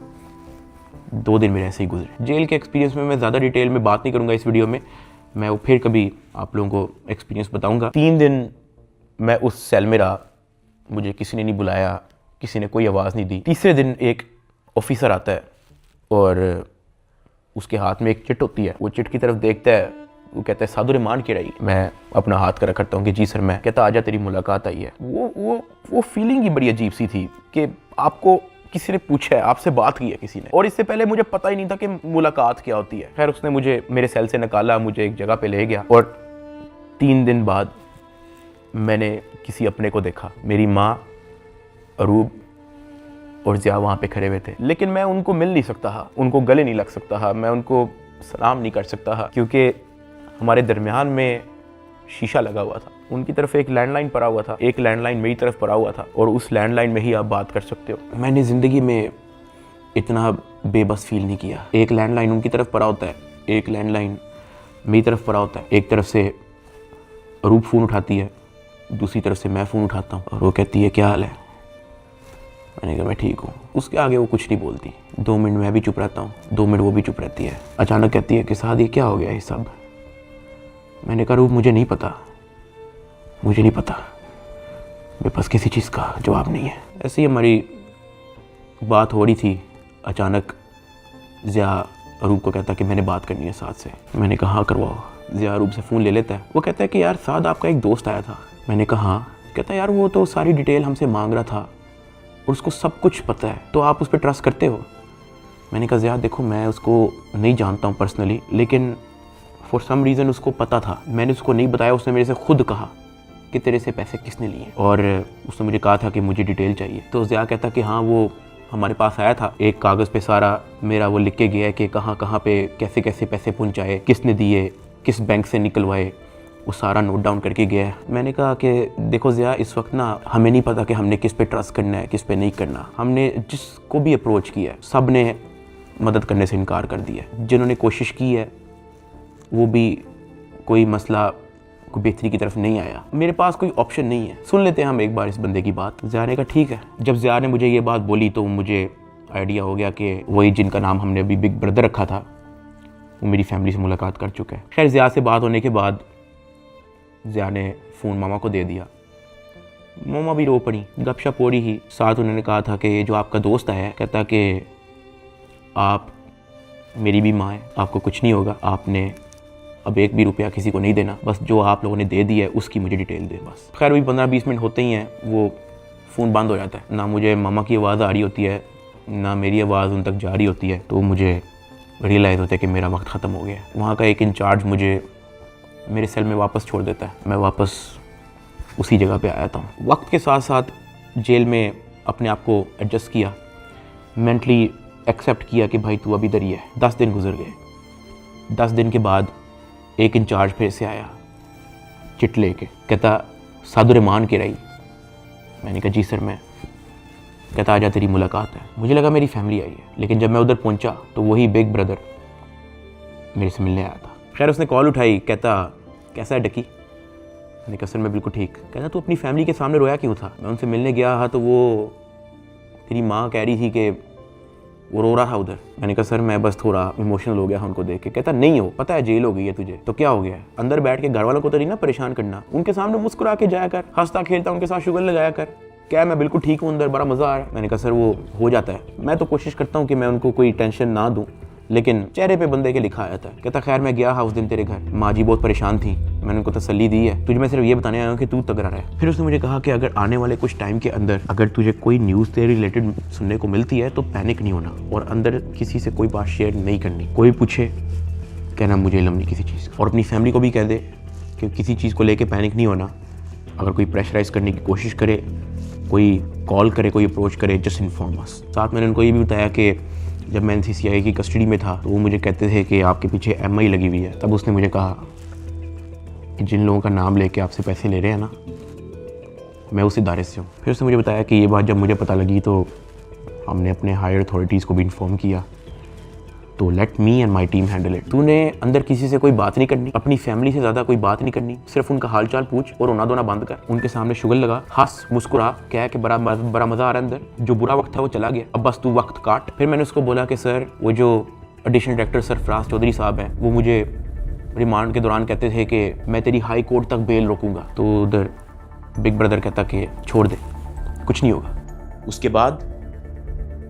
2 दिन मेरे ऐसे ही गुजरे। जेल के एक्सपीरियंस में मैं ज़्यादा डिटेल में बात नहीं करूँगा इस वीडियो में, मैं वो फिर कभी आप लोगों को एक्सपीरियंस बताऊँगा। 3 दिन मैं उस सेल में रहा, मुझे किसी ने नहीं बुलाया, किसी ने कोई आवाज़ नहीं दी। तीसरे दिन एक ऑफिसर आता है और उसके हाथ में एक चिट होती है। वो चिट की तरफ देखता है, वो कहता है साधु रहमान की रही। मैं अपना हाथ करा करता हूँ कि जी सर। मैं कहता आजा तेरी मुलाकात आई है। वो फीलिंग ही बड़ी अजीब सी थी कि आपको किसी ने पूछा है, आपसे बात की है किसी ने, और इससे पहले मुझे पता ही नहीं था कि मुलाकात क्या होती है। खैर उसने मुझे मेरे सेल से निकाला, मुझे एक जगह पे ले गया, और 3 दिन बाद मैंने किसी अपने को देखा। मेरी माँ, अरूब और ज़िया वहाँ पे खड़े हुए थे, लेकिन मैं उनको मिल नहीं सकता था, उनको गले नहीं लग सकता था, मैं उनको सलाम नहीं कर सकता था, क्योंकि हमारे दरमियान में शीशा लगा हुआ था। उनकी तरफ एक लैंडलाइन पड़ा हुआ था, एक लैंडलाइन मेरी तरफ पड़ा हुआ था, और उस लैंडलाइन में ही आप बात कर सकते हो। मैंने ज़िंदगी में इतना बेबस फील नहीं किया। एक लैंडलाइन उनकी तरफ पड़ा होता है, एक लैंडलाइन मेरी तरफ पड़ा होता है। एक तरफ से अरूब फ़ोन उठाती है, दूसरी तरफ से मैं फ़ोन उठाता हूँ, और वो कहती है क्या हाल है। मैंने कहा मैं ठीक हूँ। उसके आगे वो कुछ नहीं बोलती। 2 मिनट मैं भी चुप रहता हूँ, 2 मिनट वो भी चुप रहती है। अचानक कहती है कि साथ ये क्या हो गया ये सब। मैंने कहा रूप मुझे नहीं पता, मुझे नहीं पता, मेरे पास किसी चीज़ का जवाब नहीं है। ऐसे ही हमारी बात हो रही थी, अचानक ज़िया अरूब को कहता कि मैंने बात करनी है साथ से। मैंने कहा हाँ करवाओ। ज़िया अरूब से फ़ोन ले लेता है। वो कहता है कि यार साथ आपका एक दोस्त आया था। मैंने कहा हाँ। कहता है यार वो तो सारी डिटेल हमसे मांग रहा था और उसको सब कुछ पता है, तो आप उस पर ट्रस्ट करते हो। मैंने कहा ज़िया देखो मैं उसको नहीं जानता हूँ पर्सनली, लेकिन फॉर सम रीज़न उसको पता था। मैंने उसको नहीं बताया, उसने मेरे से खुद कहा कि तेरे से पैसे किसने लिए, और उसने मुझे कहा था कि मुझे डिटेल चाहिए। तो ज़िया कहता कि हाँ वो हमारे पास आया था, एक कागज़ पे सारा मेरा वो लिख के गया है कि कहाँ कहाँ पे कैसे कैसे पैसे पहुँचाए, किसने दिए, किस बैंक से निकलवाए, वो सारा नोट डाउन करके गया है। मैंने कहा कि देखो ज़िया इस वक्त ना हमें नहीं पता कि हमने किस पे ट्रस्ट करना है, किस पे नहीं करना। हमने जिसको भी अप्रोच किया है सब ने मदद करने से इनकार कर दिया है। जिन्होंने कोशिश की है वो भी कोई मसला कोई बेहतरी की तरफ नहीं आया। मेरे पास कोई ऑप्शन नहीं है, सुन लेते हैं हम एक बार इस बंदे की बात। ज़िया ने कहा ठीक है। जब ज़िया ने मुझे ये बात बोली तो मुझे आइडिया हो गया कि वही जिनका नाम हमने अभी बिग ब्रदर रखा था वो मेरी फैमिली से मुलाकात कर चुका है। खैर ज़िया से बात होने के बाद ज़िया ने फ़ोन मामा को दे दिया। मामा भी रो पड़ी, गपशप हो रही ही। साथ उन्होंने कहा था कि ये जो आपका दोस्त आया है कहता कि आप मेरी भी माँ है, आपको कुछ नहीं होगा, आपने अब 1 भी रुपया किसी को नहीं देना, बस जो आप लोगों ने दे दिया है उसकी मुझे डिटेल दे बस। खैर भी 15-20 मिनट होते ही हैं वो फ़ोन बंद हो जाता है। ना मुझे मामा की आवाज़ आ रही होती है, ना मेरी आवाज़ उन तक जा रही होती है। तो मुझे रियलाइज़ होता है कि मेरा वक्त ख़त्म हो गया। वहाँ का एक इंचार्ज मुझे मेरे सेल में वापस छोड़ देता है। मैं वापस उसी जगह पे आ जाता हूँ। वक्त के साथ साथ जेल में अपने आप को एडजस्ट किया, मेंटली एक्सेप्ट किया कि भाई तू अभी इधर ही है। 10 दिन गुजर गए। 10 दिन के बाद एक इंचार्ज फिर से आया चिट लेके, कहता साधु रहमान के रही। मैंने कहा जी सर मैं। कहता आजा तेरी मुलाकात है। मुझे लगा मेरी फैमिली आई है, लेकिन जब मैं उधर पहुंचा तो वही बिग ब्रदर मेरे से मिलने आया था। खैर उसने कॉल उठाई, कहता कैसा है डकी। मैंने कहा सर मैं बिल्कुल ठीक। कहता तू अपनी फैमिली के सामने रोया क्यों था। मैं उनसे मिलने गया तो वो तेरी माँ कह रही थी कि वो रो रहा था उधर। मैंने कहा सर मैं बस थोड़ा इमोशनल हो गया उनको देख के। कहता नहीं हो, पता है जेल हो गई है तुझे तो क्या हो गया है, अंदर बैठ के घर वालों को तो नहीं ना परेशान करना, उनके सामने मुस्कुरा के जाया कर, हंसता खेलता उनके साथ शुगर लगाया कर। क्या मैं बिल्कुल ठीक हूँ, अंदर बड़ा मज़ा आ रहा है। मैंने कहा सर वो हो जाता है, मैं तो कोशिश करता हूँ कि मैं उनको कोई टेंशन ना दूँ, लेकिन चेहरे पे बंदे के लिखा आया था। कहता खैर मैं गया उस दिन तेरे घर, माँ जी बहुत परेशान थी, मैंने उनको तसल्ली दी है, तुझे मैं सिर्फ ये बताने आया हूँ कि तू तगड़ा रहे। फिर उसने मुझे कहा कि अगर आने वाले कुछ टाइम के अंदर अगर तुझे कोई न्यूज़ तेरे रिलेटेड सुनने को मिलती है तो पैनिक नहीं होना और अंदर किसी से कोई बात शेयर नहीं करनी। कोई पूछे कहना मुझे इल्म नहीं किसी चीज़, और अपनी फैमिली को भी कह दे कि किसी चीज़ को लेकर पैनिक नहीं होना। अगर कोई प्रेशराइज करने की कोशिश करे, कोई कॉल करे, कोई अप्रोच करे, जस्ट इन्फॉर्म अस। साथ मैंने उनको ये भी बताया कि जब मैं NCCI की कस्टडी में था तो वो मुझे कहते थे कि आपके पीछे MI लगी हुई है। तब उसने मुझे कहा कि जिन लोगों का नाम लेके आपसे पैसे ले रहे हैं ना, मैं उस इदारे से हूँ। फिर उसने मुझे बताया कि ये बात जब मुझे पता लगी तो हमने अपने हायर अथॉरिटीज़ को भी इन्फॉर्म किया, तो let me and my team handle it. तूने अंदर किसी से कोई बात नहीं करनी, अपनी फैमिली से ज़्यादा कोई बात नहीं करनी, सिर्फ उनका हाल चाल पूछ और रोना धोना बंद कर, उनके सामने शुगर लगा, हंस मुस्कुरा, कह के बड़ा मज़ा आ रहा है अंदर, जो बुरा वक्त था वो चला गया, अब बस तू वक्त काट। फिर मैंने उसको बोला कि सर वो जो एडिशनल डायरेक्टर सरफराज चौधरी साहब हैं वो मुझे रिमांड के दौरान कहते थे कि मैं तेरी हाई कोर्ट तक बेल रोकूंगा। तो उधर बिग ब्रदर कहता कि छोड़ दे, कुछ नहीं होगा। उसके बाद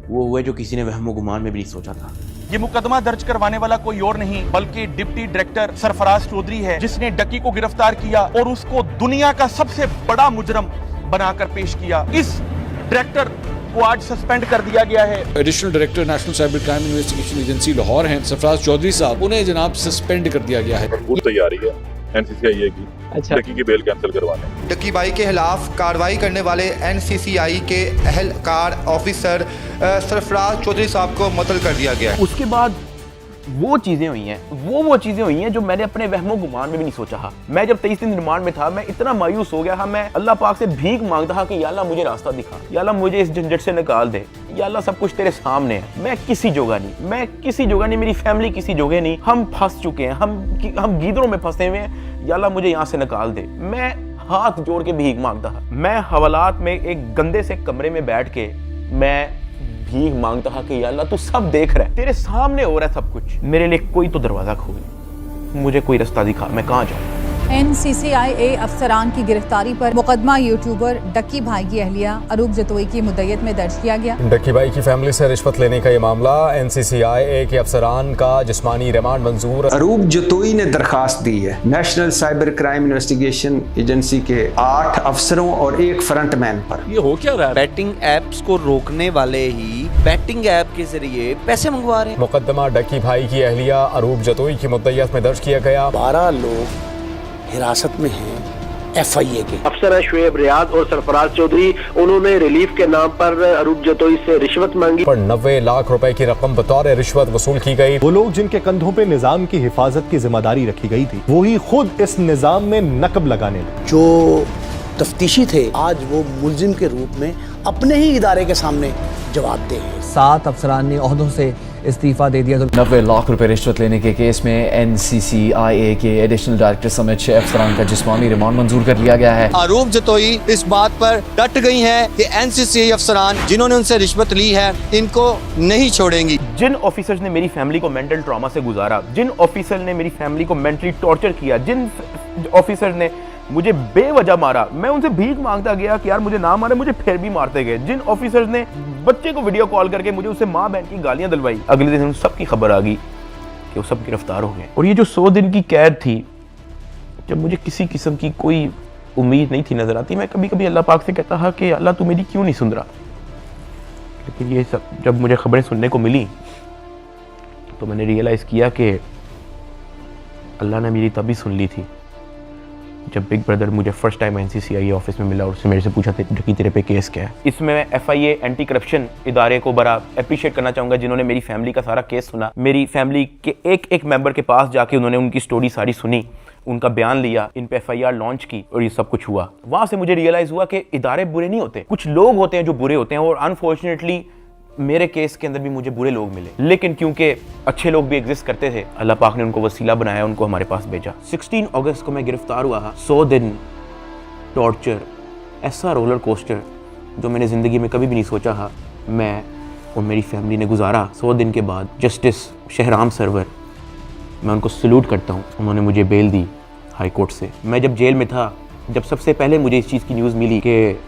वो हुआ जो किसी ने वहमो गुमान में भी नहीं सोचा था। ये मुकदमा दर्ज करवाने वाला कोई और नहीं बल्कि डिप्टी डायरेक्टर सरफराज चौधरी है, जिसने डकी को गिरफ्तार किया और उसको दुनिया का सबसे बड़ा मुजरम बनाकर पेश किया। इस डायरेक्टर को आज सस्पेंड कर दिया गया है। Additional director national cyber crime investigation agency Lahore हैं सरफराज चौधरी साहब, उन्हें जनाब सस्पेंड कर दिया गया है। पूरी तैयारी है NCCI की डकी की बेल कैंसिल करवाने। डकी भाई के खिलाफ कार्रवाई करने वाले NCCI के अहलकार ऑफिसर सरफराज चौधरी साहब को मुअत्तल कर दिया गया है। उसके बाद वो चीज़ें हुई हैं, वो चीज़ें हुई हैं जो मैंने अपने वहमो गुमान में भी नहीं सोचा था। मैं जब 23 दिन रिमांड में था मैं इतना मायूस हो गया था, मैं अल्लाह पाक से भीख मांगता था कि या अल्लाह मुझे रास्ता दिखा, या अल्लाह मुझे इस झंझट से निकाल दे, या अल्लाह सब कुछ तेरे सामने है, मैं किसी जोगा नहीं, मेरी फैमिली किसी जोगे नहीं, हम फंस चुके हैं, हम गीदड़ों में फंसे हुए हैं, या अल्लाह मुझे यहाँ से निकाल दे। मैं हाथ जोड़ के भीख मांगता था। मैं हवालात में एक गंदे से कमरे में बैठ के मैं भीख मांगता था कि या अल्लाह तू सब देख रहा है, तेरे सामने हो रहा है सब कुछ, मेरे लिए कोई तो दरवाजा खोल, मुझे कोई रास्ता दिखा, मैं कहाँ जाऊँ। NCCI अफसरान की गिरफ्तारी पर मुकदमा यूट्यूबर डक्की भाई की अहलिया अरूब जतोई की मुद्दत में दर्ज किया गया। डक्की भाई की फैमिली से रिश्वत लेने का ये मामला, NCCI के अफसरान का जिस्मानी रिमांड मंजूर। अरूब जतोई ने दरखास्त दी है national cyber crime investigation agency के 8 अफसरों और 1 फ्रंटमैन पर। ये हो क्या रहा है? बैटिंग एप्स को रोकने वाले ही बैटिंग ऐप के जरिए पैसे मंगवा रहे हैं। मुकदमा डक्की भाई की अहलिया अरूब जतोई की मुद्दत में दर्ज किया गया। 12 लोग हिरासत में हैं FIA के। अफसर शुएब रियाद और सरफराज चौधरी, उन्होंने रिलीफ के नाम पर अरूब जतोई से रिश्वत मांगी। पर 90 लाख रुपए की रकम बतौर रिश्वत वसूल की गई। वो लोग जिनके कंधों पे निजाम की हिफाजत की जिम्मेदारी रखी गई थी, वही खुद इस निजाम में नकब लगाने लगे। जो तफ्तीशी थे आज वो मुलजिम के रूप में अपने ही इदारे के सामने जवाबदेह हैं। 7 अफसरान ने ओहदों से इस्तीफा दे दिया। 90 लाख रुपए रिश्वत लेने के केस में NCCI के एडिशनल डायरेक्टर समेत 6 अफसरान का जिस्मानी रिमांड मंजूर कर लिया गया है। अरूब जतोई इस बात पर डट गई हैं कि NCCI अफसरान जिन्होंने उनसे रिश्वत ली है इनको नहीं छोड़ेंगी। जिन ऑफिसर्स ने मेरी फैमिली को मेंटल ट्रॉमा से गुजारा, जिन ऑफिसर ने मेरी फैमिली को मेंटली टॉर्चर किया, जिन ऑफिसर ने मुझे बेवजह मारा, मैं उनसे भीख मांगता गया कि यार मुझे ना मारे, मुझे फिर भी मारते गए। जिन ऑफिसर्स ने बच्चे को वीडियो कॉल करके मुझे उससे माँ बहन की गालियां दिलवाई, अगले दिन उन सब की खबर आ गई कि वो सब गिरफ्तार हो गए। और ये जो 100 दिन की कैद थी, जब मुझे किसी किस्म की कोई उम्मीद नहीं थी नजर आती, मैं कभी कभी अल्लाह पाक से कहता था कि अल्लाह तू मेरी क्यों नहीं सुन रहा। लेकिन ये सब जब मुझे खबरें सुनने को मिली तो मैंने रियलाइज़ किया कि अल्लाह ने मेरी तभी सुन ली थी जब बिग ब्रदर मुझे फर्स्ट टाइम NCCI ऑफिस में मिला और उससे मेरे से पूछा कि तेरे पे केस क्या है। इसमें मैं FIA एंटी करप्शन इदारे को बड़ा अप्रिशिएट करना चाहूँगा, जिन्होंने मेरी फैमिली का सारा केस सुना, मेरी फैमिली के एक मेंबर के पास जाके उन्होंने उनकी स्टोरी सारी सुनी, उनका बयान लिया, इन पे FIR लॉन्च की और ये सब कुछ हुआ। वहां से मुझे रियलाइज हुआ कि इदारे बुरे नहीं होते, कुछ लोग होते हैं जो बुरे होते हैं। और अनफॉर्चुनेटली मेरे केस के अंदर भी मुझे बुरे लोग मिले, लेकिन क्योंकि अच्छे लोग भी एग्जिस्ट करते थे, अल्लाह पाक ने उनको वसीला बनाया, उनको हमारे पास भेजा। 16 अगस्त को मैं गिरफ्तार हुआ। 100 दिन टॉर्चर, ऐसा रोलर कोस्टर जो मैंने ज़िंदगी में कभी भी नहीं सोचा था मैं और मेरी फैमिली ने गुजारा। 100 दिन के बाद जस्टिस शहराम सरवर, मैं उनको सल्यूट करता हूँ, उन्होंने मुझे बेल दी हाई कोर्ट से। मैं जब जेल में था, जब सबसे पहले मुझे इस चीज़ की न्यूज़ मिली कि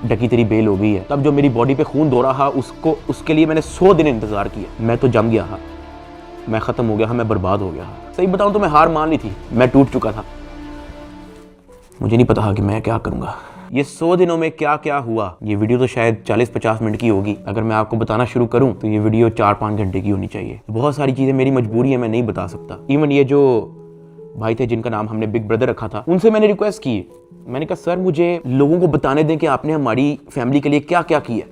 डकी तेरी बेल हो गई है, तब जो मेरी बॉडी पे खून दौड़ा था उसके लिए मैंने 100 दिन इंतज़ार किया। मैं तो जम गया था, मैं ख़त्म हो गया था, मैं बर्बाद हो गया था। सही बताऊँ तो मैं हार मान ली थी, मैं टूट चुका था। मुझे नहीं पता कि मैं क्या करूँगा। ये 100 दिनों में क्या क्या हुआ, ये वीडियो तो शायद 40-50 मिनट की होगी। अगर मैं आपको बताना शुरू करूं तो ये वीडियो 4-5 घंटे की होनी चाहिए। बहुत सारी चीज़ें मेरी मजबूरी है, मैं नहीं बता सकता। इवन ये जो भाई थे जिनका नाम हमने बिग ब्रदर रखा था, उनसे मैंने रिक्वेस्ट की, मैंने कहा सर मुझे लोगों को बताने दें कि आपने हमारी फैमिली के लिए क्या क्या किया।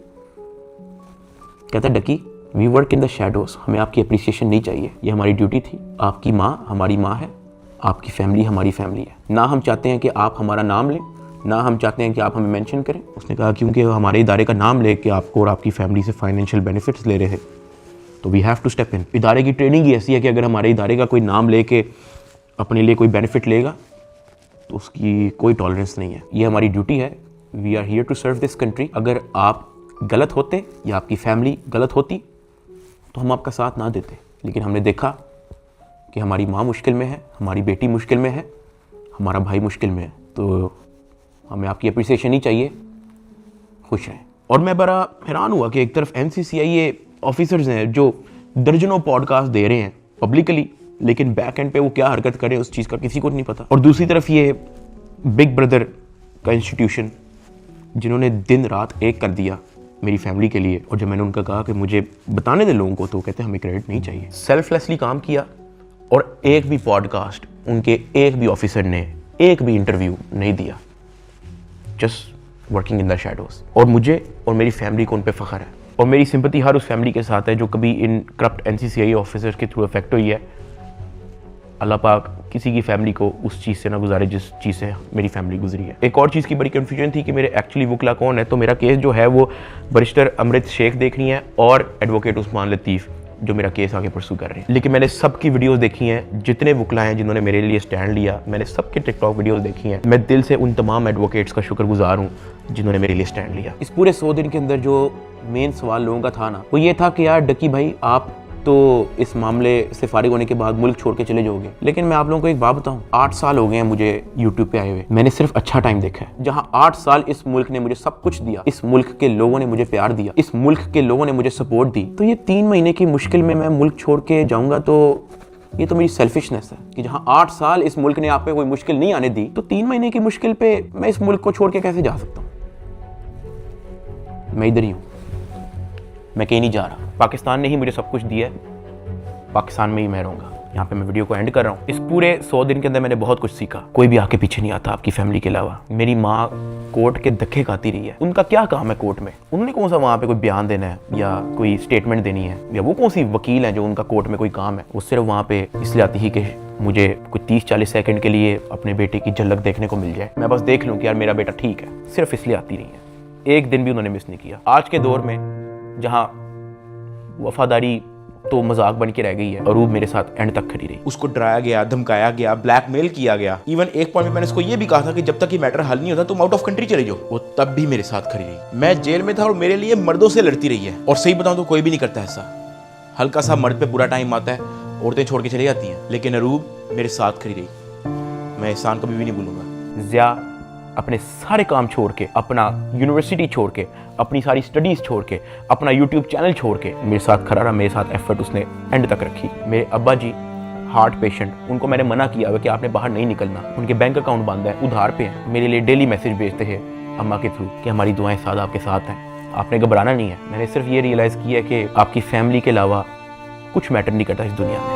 कहता Ducky, we work in the shadows, हमें आपकी अप्रिसिएशन नहीं चाहिए, ये हमारी ड्यूटी थी। आपकी माँ हमारी माँ है, आपकी फैमिली हमारी फैमिली है। ना हम चाहते हैं कि आप हमारा नाम लें, ना हम चाहते हैं कि आप हमें मेंशन करें। उसने कहा क्योंकि हमारे इदारे का नाम लेके आपको और आपकी फैमिली से फाइनेंशियल बेनिफिट्स ले रहे थे, तो we have to step in. इदारे की ट्रेनिंग ही ऐसी है कि अगर हमारे इदारे का कोई नाम लेके अपने लिए कोई बेनिफिट लेगा तो उसकी कोई टॉलरेंस नहीं है। ये हमारी ड्यूटी है, we are here to serve this country. अगर आप गलत होते या आपकी फैमिली गलत होती तो हम आपका साथ ना देते, लेकिन हमने देखा कि हमारी माँ मुश्किल में है, हमारी बेटी मुश्किल में है, हमारा भाई मुश्किल में है, तो हमें आपकी अप्रिसिएशन ही चाहिए, खुश रहें। और मैं बड़ा हैरान हुआ कि एक तरफ NCCI ऑफिसर्स हैं जो दर्जनों पॉडकास्ट दे रहे हैं पब्लिकली, लेकिन बैक एंड पे वो क्या हरकत करें उस चीज़ का किसी को नहीं पता। और दूसरी तरफ ये बिग ब्रदर का इंस्टीट्यूशन जिन्होंने दिन रात एक कर दिया मेरी फैमिली के लिए। और जब मैंने उनका कहा कि मुझे बताने दे लोगों को, तो कहते हमें क्रेडिट नहीं चाहिए। सेल्फलेसली काम किया और एक भी पॉडकास्ट उनके एक भी ऑफिसर ने एक भी इंटरव्यू नहीं दिया, just working in the shadows. और मुझे और मेरी फैमिली को उन पे फ़ख्र है, और मेरी सिंपैथी हर उस फैमिली के साथ है जो कभी इन करप्ट NCCI ऑफिसर्स के थ्रू अफेक्ट हुई है। अल्लाह पाक किसी की फैमिली को उस चीज़ से ना गुजारे जिस चीज़ से मेरी फैमिली गुजरी है। एक और चीज़ की बड़ी कन्फ्यूजन थी कि मेरे एक्चुअली वकला कौन है। तो मेरा केस जो है वो बैरिस्टर अमृत शेख देख रही हैं और एडवोकेट उस्मान लतीफ़ जो मेरा केस आगे परसू कर रहे हैं। लेकिन मैंने सबकी वीडियोस देखी हैं, जितने वकला हैं जिन्होंने मेरे लिए स्टैंड लिया, मैंने सबके टिकटॉक वीडियोस देखी हैं। मैं दिल से उन तमाम एडवोकेट्स का शुक्रगुजार हूँ जिन्होंने मेरे लिए स्टैंड लिया। इस पूरे 100 दिन के अंदर जो मेन सवाल लोगों का था ना, वो ये था कि यार डकी भाई आप तो इस मामले से फारिग होने के बाद मुल्क छोड़ के चले जाओगे। लेकिन मैं आप लोगों को एक बात बताऊं, 8 साल हो गए हैं मुझे यूट्यूब पे आए हुए, मैंने सिर्फ अच्छा टाइम देखा है। जहां 8 साल इस मुल्क ने मुझे सब कुछ दिया, इस मुल्क के लोगों ने मुझे प्यार दिया, इस मुल्क के लोगों ने मुझे सपोर्ट दी, तो ये 3 महीने की मुश्किल में मैं मुल्क छोड़ के जाऊंगा तो ये तो मेरी सेल्फिशनेस है कि जहां 8 साल इस मुल्क ने आप पे कोई मुश्किल नहीं आने दी, तो 3 महीने की मुश्किल पे मैं इस मुल्क को छोड़ के कैसे जा सकता हूँ। मैं इधर ही हूँ, मैं कहीं नहीं जा रहा। पाकिस्तान ने ही मुझे सब कुछ दिया है, पाकिस्तान में ही मैं रहूंगा। यहाँ पे मैं वीडियो को एंड कर रहा हूँ। इस पूरे 100 दिन के अंदर मैंने बहुत कुछ सीखा। कोई भी आके पीछे नहीं आता आपकी फैमिली के अलावा। मेरी माँ कोर्ट के धक्के खाती रही है, उनका क्या काम है कोर्ट में, उन्होंने कौन सा वहाँ पे कोई बयान देना है या कोई स्टेटमेंट देनी है, या वो कौन सी वकील है जो उनका कोर्ट में कोई काम है। वो सिर्फ वहाँ पे इसलिए आती ही कि मुझे कुछ 30-40 सेकंड के लिए अपने बेटे की झलक देखने को मिल जाए, मैं बस देख लूँ कि यार मेरा बेटा ठीक है, सिर्फ इसलिए आती रही है। एक दिन भी उन्होंने मिस नहीं किया। आज के दौर में जहाँ वफादारी तो मजाक बन के रह गई है, अरूब मेरे साथ एंड तक खड़ी रही। उसको डराया गया, धमकाया गया, ब्लैकमेल किया गया। इवन एक पॉइंट में मैंने उसको ये भी कहा था कि जब तक ये मैटर हल नहीं होता तुम आउट ऑफ कंट्री चले जाओ। वो तब भी मेरे साथ खड़ी रही। मैं जेल में था और मेरे लिए मर्दों से लड़ती रही है। और सही बताऊं तो कोई भी नहीं करता ऐसा। हल्का सा मर्द पे बुरा टाइम आता है, औरतें छोड़ के चली जाती हैं, लेकिन अरूब मेरे साथ खड़ी रही। मैं एहसान कभी भी नहीं भूलूंगा। ज़िया अपने सारे काम छोड़ के, अपना यूनिवर्सिटी छोड़ के, अपनी सारी स्टडीज़ छोड़ के, अपना यूट्यूब चैनल छोड़ के मेरे साथ खड़ा रहा, मेरे साथ एफर्ट उसने एंड तक रखी। मेरे अब्बा जी हार्ट पेशेंट, उनको मैंने मना किया हुआ कि आपने बाहर नहीं निकलना, उनके बैंक अकाउंट बंद है, उधार पे हैं। मेरे लिए डेली मैसेज भेजते हैं अम्मा के थ्रू कि हमारी दुआएं सादा आपके साथ हैं, आपने घबराना नहीं है। मैंने सिर्फ ये रियलाइज़ किया कि आपकी फैमिली के अलावा कुछ मैटर नहीं करता इस दुनिया में।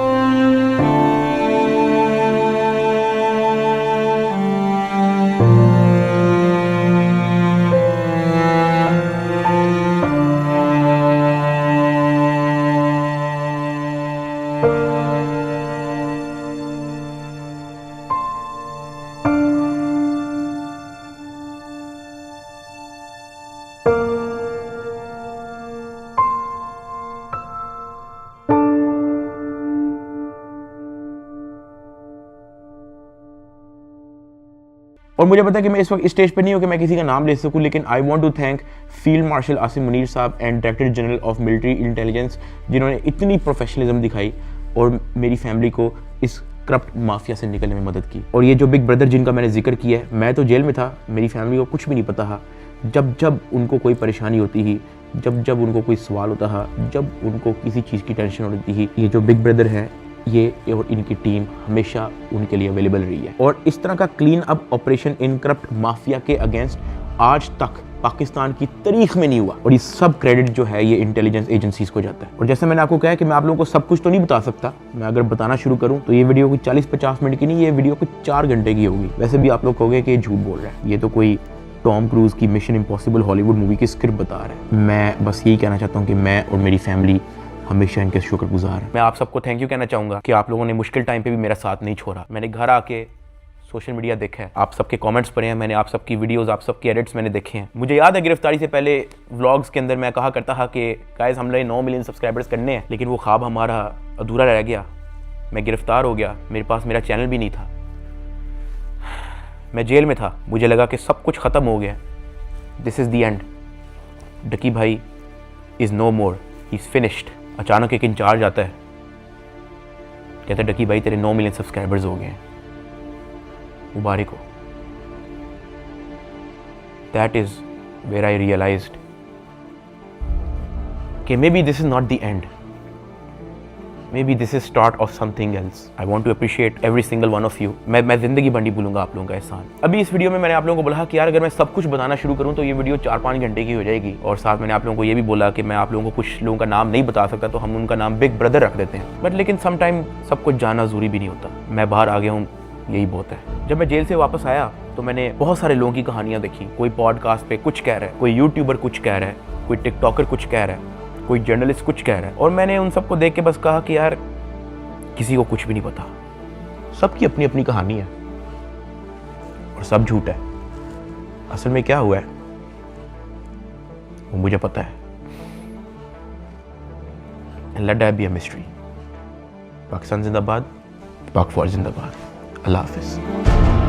और मुझे पता है कि मैं इस वक्त इस स्टेज पे नहीं हूँ कि मैं किसी का नाम ले सकूँ, लेकिन I want to thank field marshal Asim Munir साहब and director general of military intelligence, जिन्होंने इतनी प्रोफेशनलिज्म दिखाई और मेरी फैमिली को इस करप्ट माफिया से निकलने में मदद की। और ये जो बिग ब्रदर जिनका मैंने जिक्र किया है, मैं तो जेल में था, मेरी फैमिली को कुछ भी नहीं पता था। जब जब उनको कोई परेशानी होती ही, जब जब उनको कोई सवाल होता है, जब उनको किसी चीज़ की टेंशन होती ही, ये जो बिग ब्रदर हैं ये और इनकी टीम हमेशा उनके लिए अवेलेबल रही है। और इस तरह का clean up operation in corrupt mafia के अगेंस्ट आज तक पाकिस्तान की तारीख में नहीं हुआ। और ये सब क्रेडिट जो है ये इंटेलिजेंस एजेंसीज को जाता है। और जैसे मैंने आपको कहा कि मैं आप लोगों को सब कुछ तो नहीं बता सकता, मैं अगर बताना शुरू करूं तो ये वीडियो कोई 40-50 मिनट की नहीं, ये वीडियो कुछ 4 घंटे की होगी। वैसे भी आप लोग कहोगे कि ये झूठ बोल रहा है, ये तो कोई टॉम क्रूज की मिशन इम्पॉसिबल हॉलीवुड मूवी की स्क्रिप्ट बता रहा है। मैं बस यही कहना चाहता हूँ कि मैं और मेरी फैमिली हमेशा इनके शुक्रगुजार हैं। मैं आप सबको थैंक यू कहना चाहूँगा कि आप लोगों ने मुश्किल टाइम पे भी मेरा साथ नहीं छोड़ा। मैंने घर आके सोशल मीडिया देखा है, आप सबके कमेंट्स पढ़े हैं, मैंने आप सबकी वीडियोस, आप सबके एडिट्स मैंने देखे हैं। मुझे याद है गिरफ्तारी से पहले व्लॉग्स के अंदर मैं कहा करता था कि गाइस हमने 9 मिलियन सब्सक्राइबर्स करने हैं, लेकिन वो ख्वाब हमारा अधूरा रह गया। मैं गिरफ्तार हो गया, मेरे पास मेरा चैनल भी नहीं था, मैं जेल में था, मुझे लगा कि सब कुछ ख़त्म हो गया। This is the end, Ducky भाई is no more, he is finished. अचानक एक इंचार्ज आता है, कहते डकी भाई तेरे 9 मिलियन सब्सक्राइबर्स हो गए हैं, मुबारक हो। That is where I realised कि maybe this is not the end, maybe this is start of something else. I want to appreciate every single one of you. मैं जिंदगी भर नहीं भूलूंगा आप लोगों का एहसान। अभी इस वीडियो में मैंने आप लोगों को बोला कि यार अगर मैं सब कुछ बताना शुरू करूं तो ये वीडियो 4-5 घंटे की हो जाएगी। और साथ मैंने आप लोगों को ये भी बोला कि मैं आप लोगों को कुछ लोगों का नाम नहीं बता सकता, तो हम उनका नाम बिग ब्रदर रख देते हैं। बट लेकिन समटाइम सब कुछ जानना जरूरी भी नहीं होता। मैं बाहर आ गया हूँ, यही बहुत है। जब मैं जेल से वापस आया तो मैंने बहुत सारे लोगों की कहानियाँ देखी। कोई पॉडकास्ट पे कुछ कह रहा है, कोई यूट्यूबर कुछ कह रहा है, कोई टिकटॉकर कुछ कह रहा है, कोई जर्नलिस्ट कुछ कह रहा है। और मैंने उन सबको देख के बस कहा कि यार किसी को कुछ भी नहीं पता, सबकी अपनी अपनी कहानी है और सब झूठ है। असल में क्या हुआ है वो मुझे पता है। And let that be a mystery. Pakistan जिंदाबाद, पाक फौज जिंदाबाद। अल्लाह हाफिज।